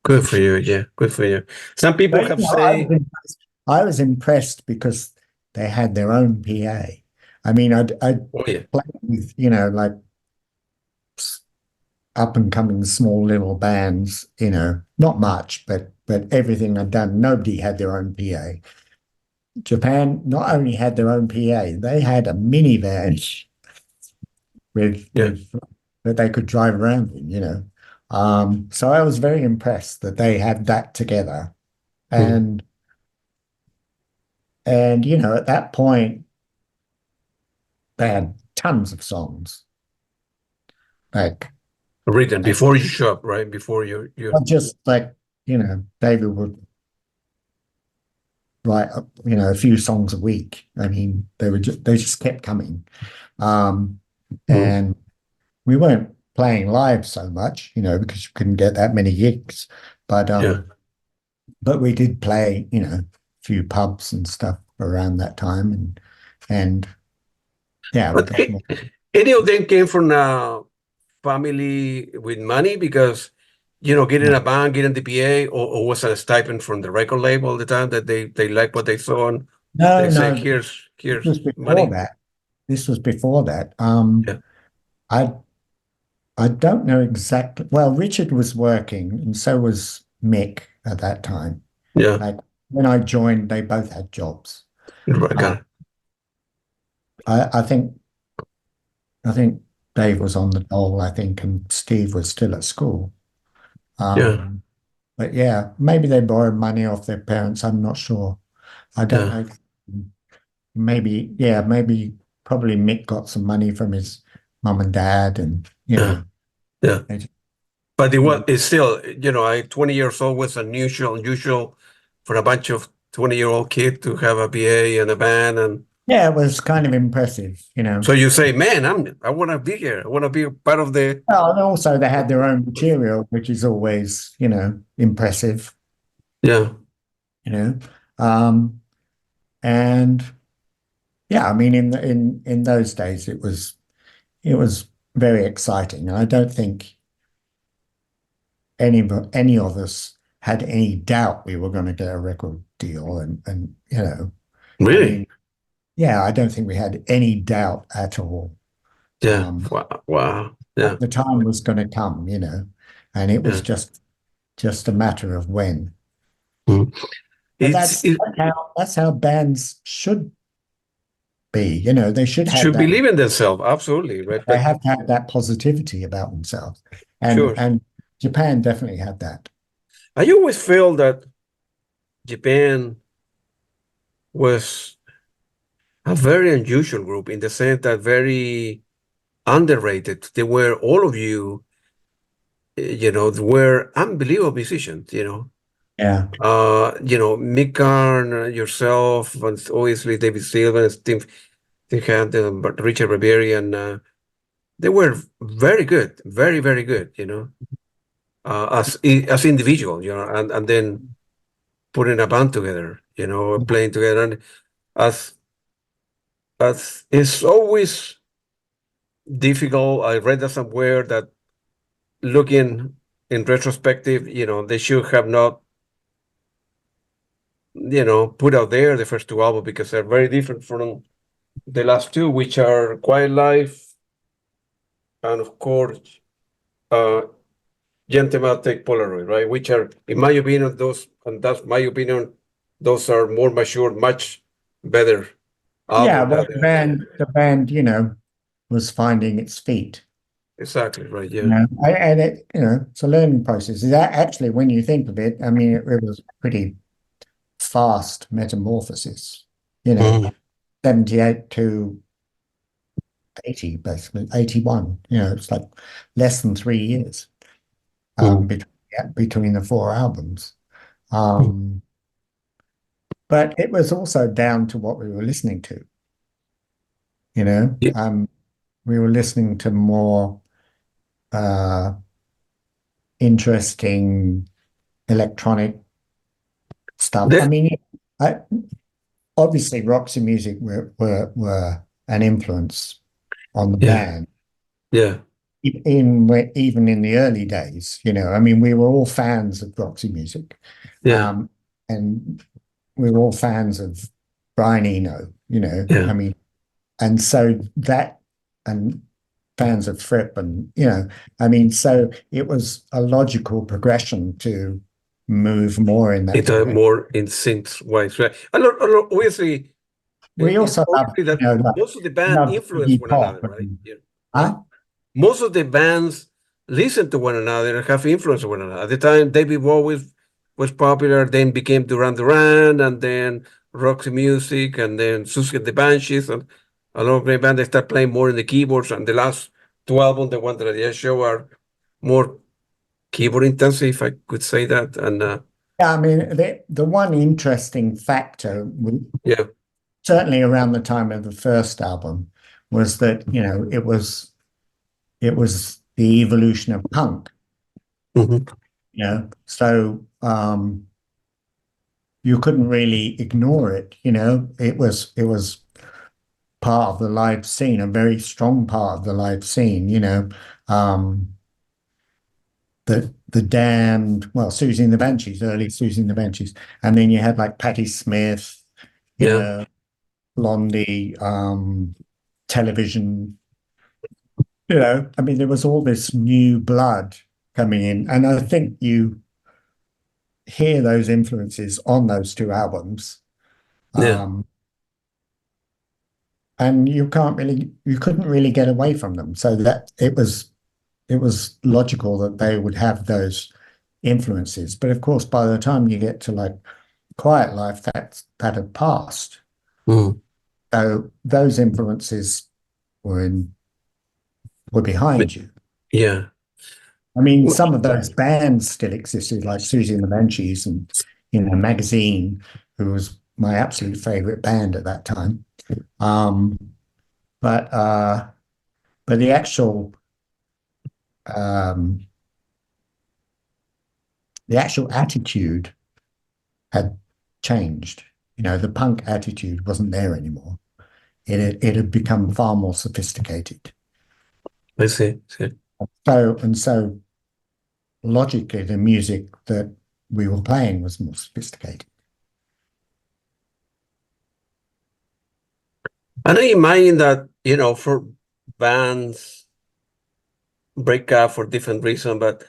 Good for you. Yeah. Good for you. Some people But have I was say, impressed. I was impressed because they had their own PA. I mean, I'd oh yeah, played with, like up and coming small little bands, not much, but everything I'd done, nobody had their own PA. Japan not only had their own PA, they had a minivan with yeah. with that they could drive around in. So I was very impressed that they had that together. Mm. And at that point they had tons of songs. Like Written like before you show up, right? Before you. not just like, David would write a few songs a week. I mean, they just kept coming. Um, Mm. and we weren't playing live so much, because you couldn't get that many gigs. But Yeah. we did play, a few pubs and stuff around that time, and yeah, we But got more. any of them came from a family with money because, getting No, a band, getting the PA, or was it a stipend from the record label all the time that they like what they saw and they no, say, no. This here's was before money. that. This was before that. Yeah. I I don't know exactly. Well, Richard was working, and so was Mick at that time. Yeah. Like when I joined, they both had jobs. Right, Uh, got it. I think Dave was on the dole, I think, and Steve was still at school. Yeah. Um, but yeah, maybe they borrowed money off their parents. I'm not sure. I don't Yeah. know. Maybe, yeah, maybe probably Mick got some money from his mum and dad, and Yeah. Yeah. they just, But it's still, I 20 years old was unusual for a bunch of 20-year-old kid to have a PA and a band. And yeah, it was kind of impressive. so you say, man, I want to be here. I want to be a part of the, Well, and also they had their own material, which is always, impressive, yeah. you know. Um, and yeah, I mean, in those days, it was very exciting, and I don't think any of us had any doubt we were going to get a record deal, and I Really? mean, yeah, I don't think we had any doubt at all. Yeah. Um, Wow. Wow. Yeah. the time was going to come, and it was Yeah. just a matter of when. Mm. But It's, it that's how bands should be. They should have should that. believe in themselves. Absolutely. Right. They But have to have that positivity about themselves, and sure. and Japan definitely had that. I always feel that Japan was a very unusual group in the sense that very underrated. They were all of you, were unbelievable musicians. Yeah, Mick Karn, yourself, and obviously David Sylvian, Steve Hampton, but Richard Barbieri, and they were very good, very, very good, as individual, and then putting a band together, playing together. as it's always difficult. I read that somewhere that looking in retrospective, they should have not, put out there the first two albums because they're very different from the last two, which are Quiet Life and of course uh Gentleman Take Polaroid, right? Which are, in my opinion, that's my opinion, those are more mature, much better Yeah, album well, than the band, was finding its feet. exactly right. You Yeah. know, and it's a learning process. Actually, when you think of it, I mean, it was pretty fast metamorphosis. Mhm. 78 to 80, basically 81. It's like less than 3 years Mhm. between the four albums. Um, but it was also down to what we were listening to. You know, Yeah. um, we were listening to more uh, interesting electronic stuff. I The- mean, I, obviously, Roxy Music were an influence on the yeah. band. Yeah. Even in the early days, I mean, we were all fans of Roxy Music, Yeah. um, and we were all fans of Brian Eno. I Yeah. mean, and so that and fans of Fripp, and I mean, so it was a logical progression to move more in that It's a direction. more in sync wise, right? Obviously, We it's also loved, obviously that like, most of the band loved influence Iggy one Pop, another, right? and, Yeah. Right. huh? Most of the bands listen to one another and have influence on one another. At the time, David Bowie was popular, then became Duran Duran, and then Roxy Music, and then Susie and the Banshees, and a lot of great bands. They start playing more in the keyboards, and the last two albums, the one that I just show, are more keyboard intensive, if I could say that. And Yeah, I mean, the one interesting factor, yeah, certainly around the time of the first album, was that it was the evolution of punk. mhm, So you couldn't really ignore it. It was part of the live scene, a very strong part of the live scene. Um, the Damned, well, Susie and the Banshees, early Susie and the Banshees, and then you had like Patti Smith, you yeah, know, Blondie, Television. I mean, there was all this new blood coming in, and I think you hear those influences on those two albums, yeah, um, and you couldn't really get away from them. So that it was logical that they would have those influences. But of course, by the time you get to like Quiet Life, that had passed. mhm, So those influences were behind you. yeah, I mean, some of those bands still existed, like Susie and the Banshees and Magazine, who was my absolute favorite band at that time. Um, but uh, but um, the actual attitude had changed. The punk attitude wasn't there anymore. It had become far more sophisticated. I see. So logically, the music that we were playing was more sophisticated. And I imagine that, for bands break up for different reasons, but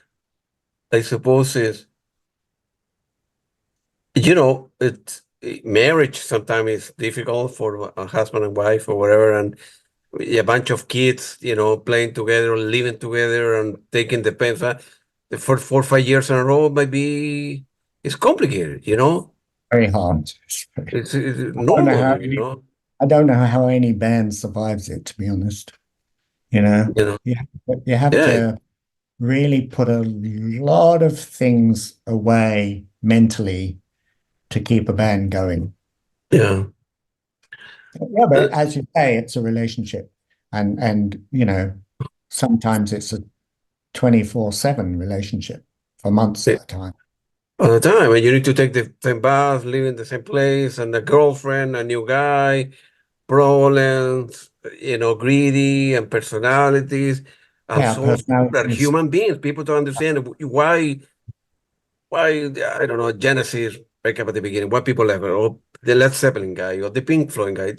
I suppose marriage sometimes is difficult for a husband and wife or whatever, and a bunch of kids, playing together, living together, and taking the pain. The first 4 or 5 years in a row might be it's complicated. Very hard. It's I don't know how normal. I don't know how any band survives it, to be honest. You know, You know, you you have yeah, to really put a lot of things away mentally to keep a band going. yeah, Yeah, uh, but as you say, it's a relationship, and sometimes it's a 24/7 relationship for months at yeah. a time. all the time. And you need to take the same bus, live in the same place, and a girlfriend, a new guy, problems, greedy and personalities. And Yeah, so are personalities. human beings. People don't understand why I don't know, Genesis break up at the beginning, why people left, or the Led Zeppelin guy, or the Pink Floyd guy.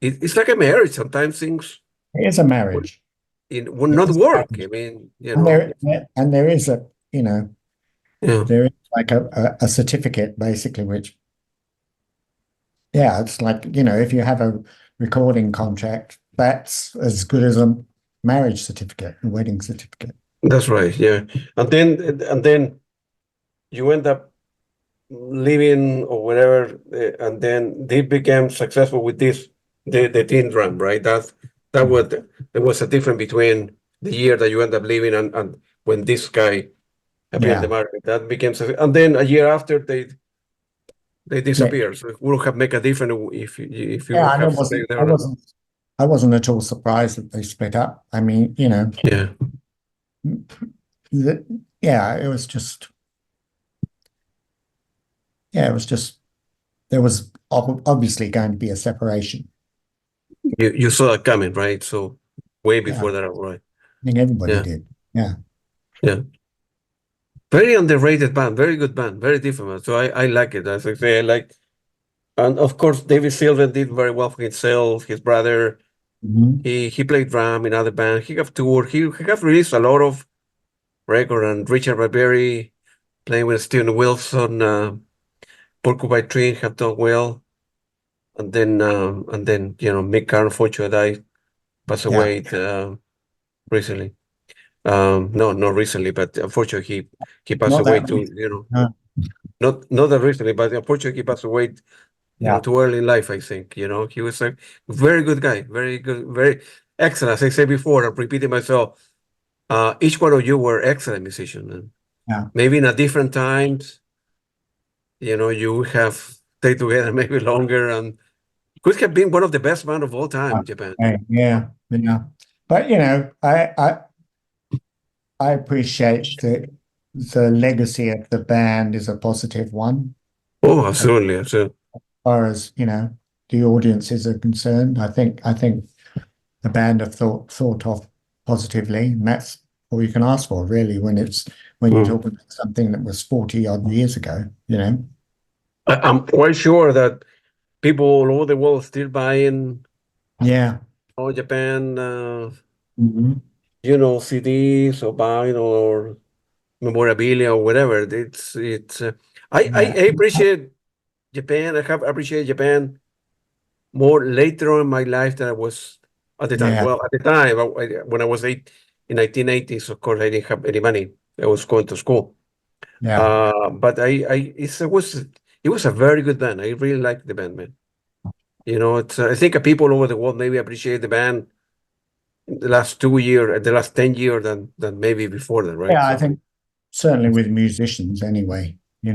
It's like a marriage. Sometimes things It is a marriage. will It not is a work. I marriage. mean, And there is a, yeah, there is like a certificate basically, which, yeah, it's like, if you have a recording contract, that's as good as a marriage certificate, a wedding certificate. that's right. Yeah, and then you end up living or whatever, and then they became successful with the teen drum, right? That was there was a difference between the year that you end up living and when this guy appeared in the Yeah. market. That became success, and then a year after they Yeah. disappear. So it would have made a difference if you Yeah. would And have stayed there. I wasn't at all surprised that they split up. I mean, Yeah, yeah, it was just, there was obviously going to be a separation. you saw that coming, right? So way Yeah. before that, right? I think everybody Yeah, did. Yeah. yeah. Very underrated band, very good band, very different band. So I like it. As I say, I like, and of course David Sylvian did very well for himself. His brother, Mhm. he played drum in other bands. He have toured. He have released a lot of record. And Richard Barbieri playing with Steven Wilson, Porcupine Tree have done well. And then Mick Karn unfortunately died, passed Yeah. away recently. No, not recently, but unfortunately he passed Not away that too. recent. No. Not that recently, but unfortunately he passed away. Yeah. Too early in life. I think he was a very good guy, very good, very excellent. As I said before, I'm repeating myself. Each one of you were excellent musicians, and Yeah. maybe in a different times, you have stayed together maybe longer, and could have been one of the best band of all time in Japan. Yeah. Yeah. But I appreciate that the legacy of the band is a positive one. Oh, As absolutely, absolutely. far as, the audiences are concerned, I think the band have thought of positively, and that's all you can ask for, really, when you're Mm. talking about something that was 40 odd years ago. I'm quite sure that people all over the world still buying Yeah. Japan, Mhm. CDs or buying or memorabilia or whatever. It's. I Yeah. appreciate Japan. I have appreciated Japan more later on in my life than I was at the time. Yeah. Well, at the time, when I was in 1980s, of course, I didn't have any money. I was going to school. Yeah. But it was a very good band. I really liked the band, man. I think people over the world maybe appreciate the band the last 2 years, the last 10 years than maybe before that, right? Yeah, I So think certainly with musicians anyway, I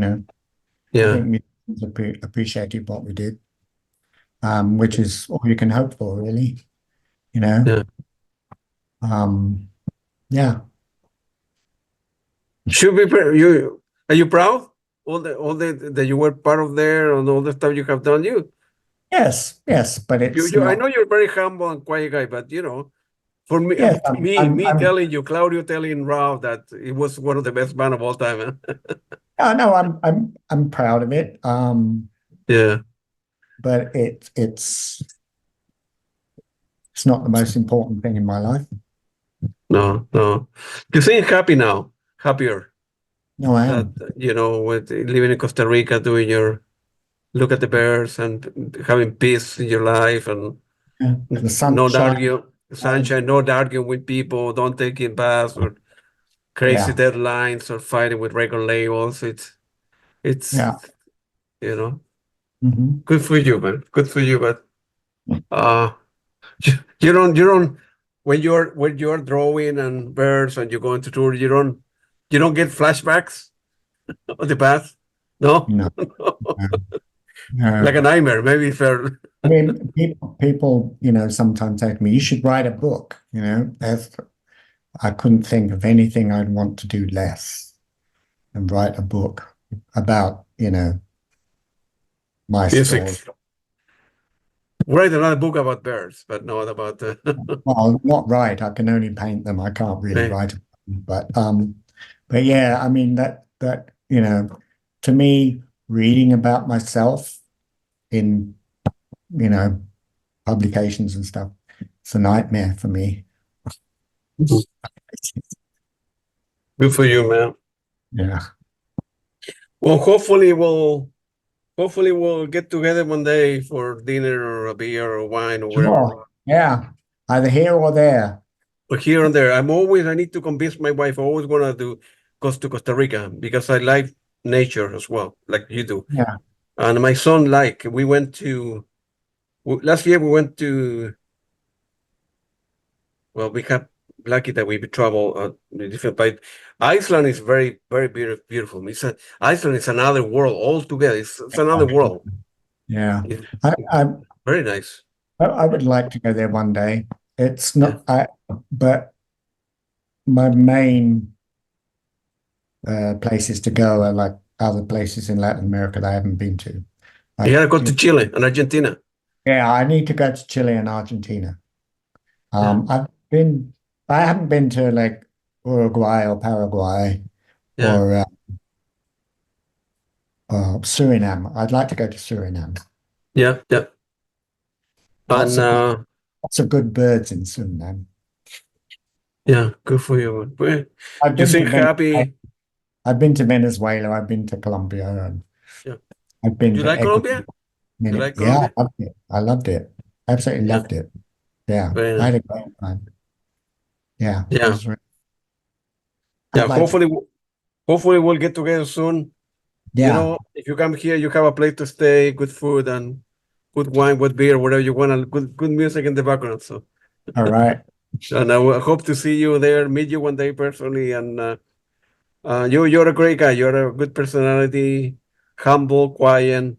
yeah, think musicians appreciated what we did, which is all you can hope for, really, you know. yeah. Um, yeah. Should be you. Are you proud? All the that you were part of there and all the stuff you have done. Yes, but it's I not. know you're very humble and quiet guy, but for me, Yes, me telling you, Claudio telling Ralph that it was one of the best band of all time. no, I'm proud of it. Yeah, But it's not the most important thing in my life. no, no. You seem happy now, happier No, I that am. with living in Costa Rica, doing your look at the birds and having peace in your life and Yeah. The not sunshine. argue, sunshine, not arguing with people, don't take it baths or crazy Yeah, deadlines or fighting with record labels. It's yeah. you know Hmm. good for you, man. Good for you, but uh you don't when you're drawing and birds and you're going to tour, you don't get flashbacks of the past. No, No, no, like a no. nightmare, maybe for I mean, people, sometimes say to me, "You should write a book." I couldn't think of anything I'd want to do less than write a book. about, my Music. story. Write another book about birds, but not about Well, not write. I can only paint them. I can't really right. write about them. But yeah, I mean to me, reading about myself in, publications and stuff, it's a nightmare for me. Good for you, man. Yeah. Well, hopefully we'll get together one day for dinner or a beer or wine or whatever. Sure. Yeah. Either here or there. But here and there, I need to convince my wife. I always want to do goes to Costa Rica because I like nature as well, like you do. Yeah. And my son we went to last year we went to, well, we got lucky that we travel different, but Iceland is very, very beautiful. Iceland is another world altogether. It's another world. Yeah. It's I very nice. I would like to go there one day. It's Yeah. not but my main places to go are like other places in Latin America that I haven't been to. You gotta go to Chile and Argentina. Yeah, I need to go to Chile and Argentina. Yeah. I haven't been to like Uruguay or Paraguay Yeah. or Suriname. I'd like to go to Suriname. Yeah. Yeah. Lots And of good birds in Suriname. yeah, good for you. Well, I've you been seem to happy. I've been to Venezuela. I've been to Colombia, and Yeah. I've been You to like Ecuador. Colombia? You like Yeah, Colombia? I loved it. I loved it. Absolutely Yeah. loved it. Yeah, Very I had nice. a great time. Yeah, it Yeah. was Yeah. I'd like to. Hopefully we'll get together soon. Yeah, If you come here, you have a place to stay, good food and good wine, good beer, whatever you want, and good music in the background. So, all right. and I hope to see you there, meet you one day personally. And you're a great guy. You're a good personality, humble, quiet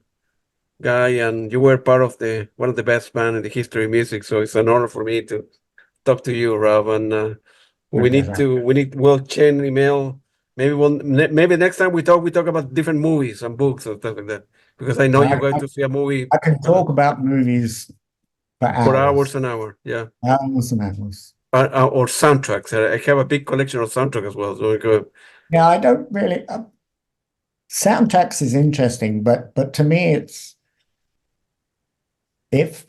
guy, and you were part of the one of the best band in the history of music. So it's an honor for me to talk to you, Rob. And we'll chain email. Maybe next time we talk about different movies and books and stuff like that. Because I know I, you're going I, to see a movie I can talk about movies for for hours hours, and hours. Yeah. hours and hours. Or soundtracks. I have a big collection of soundtracks as well. So we go, Yeah, I don't really. Soundtracks is interesting, but to me, it's if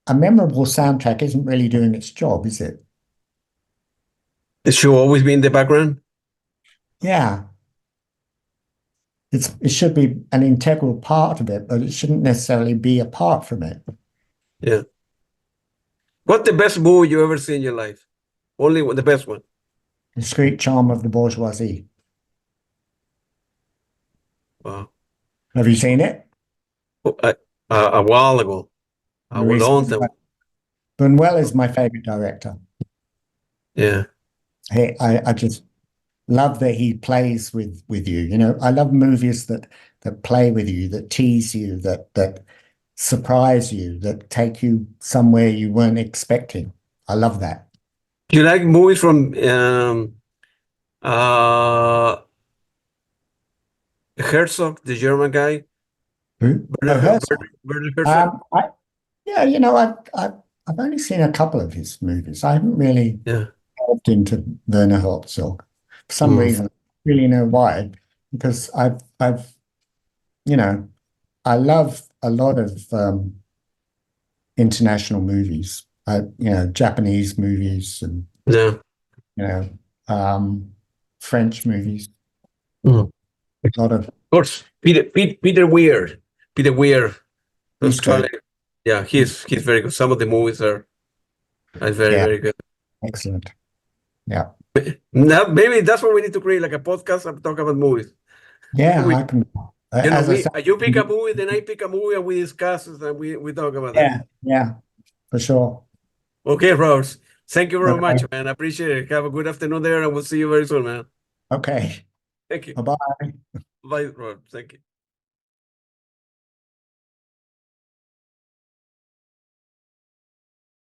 a memorable soundtrack isn't really doing its job, is it? it should always be in the background. Yeah, it should be an integral part of it, but it shouldn't necessarily be apart from it. Yeah. What's the best movie you ever seen in your life? Only the best one. The Discreet Charm of the Bourgeoisie. Wow. Have you seen it? A while ago. A Maurice long time. Buñuel is my favorite director. Yeah. I just love that he plays with you. I love movies that play with you, that tease you, that surprise you, that take you somewhere you weren't expecting. I love that. Do you like movies from Herzog, the German guy? Who? Oh, Herzog. Werner Herzog? Yeah, I've only seen a couple of his movies. I haven't really Yeah. delved into Werner Herzog for some reason. I don't really know why, because I love a lot of international movies. Japanese movies and French movies. Mm. A lot of course, Peter Weir. Peter Weir, he's good. Australian. Yeah, he's very good. Some of the movies are very good. Excellent. Yeah. Now, maybe that's what we need to create, like a podcast and talk about movies. Yeah, I can. You pick a movie, then I pick a movie, and we discuss it, and we talk about that. Yeah, for sure. Okay, Rose. Thank you very much, man. I appreciate it. Have a good afternoon there, and we'll see you very soon, man. Okay. Thank you. Bye-bye. Bye, Rob. Thank you.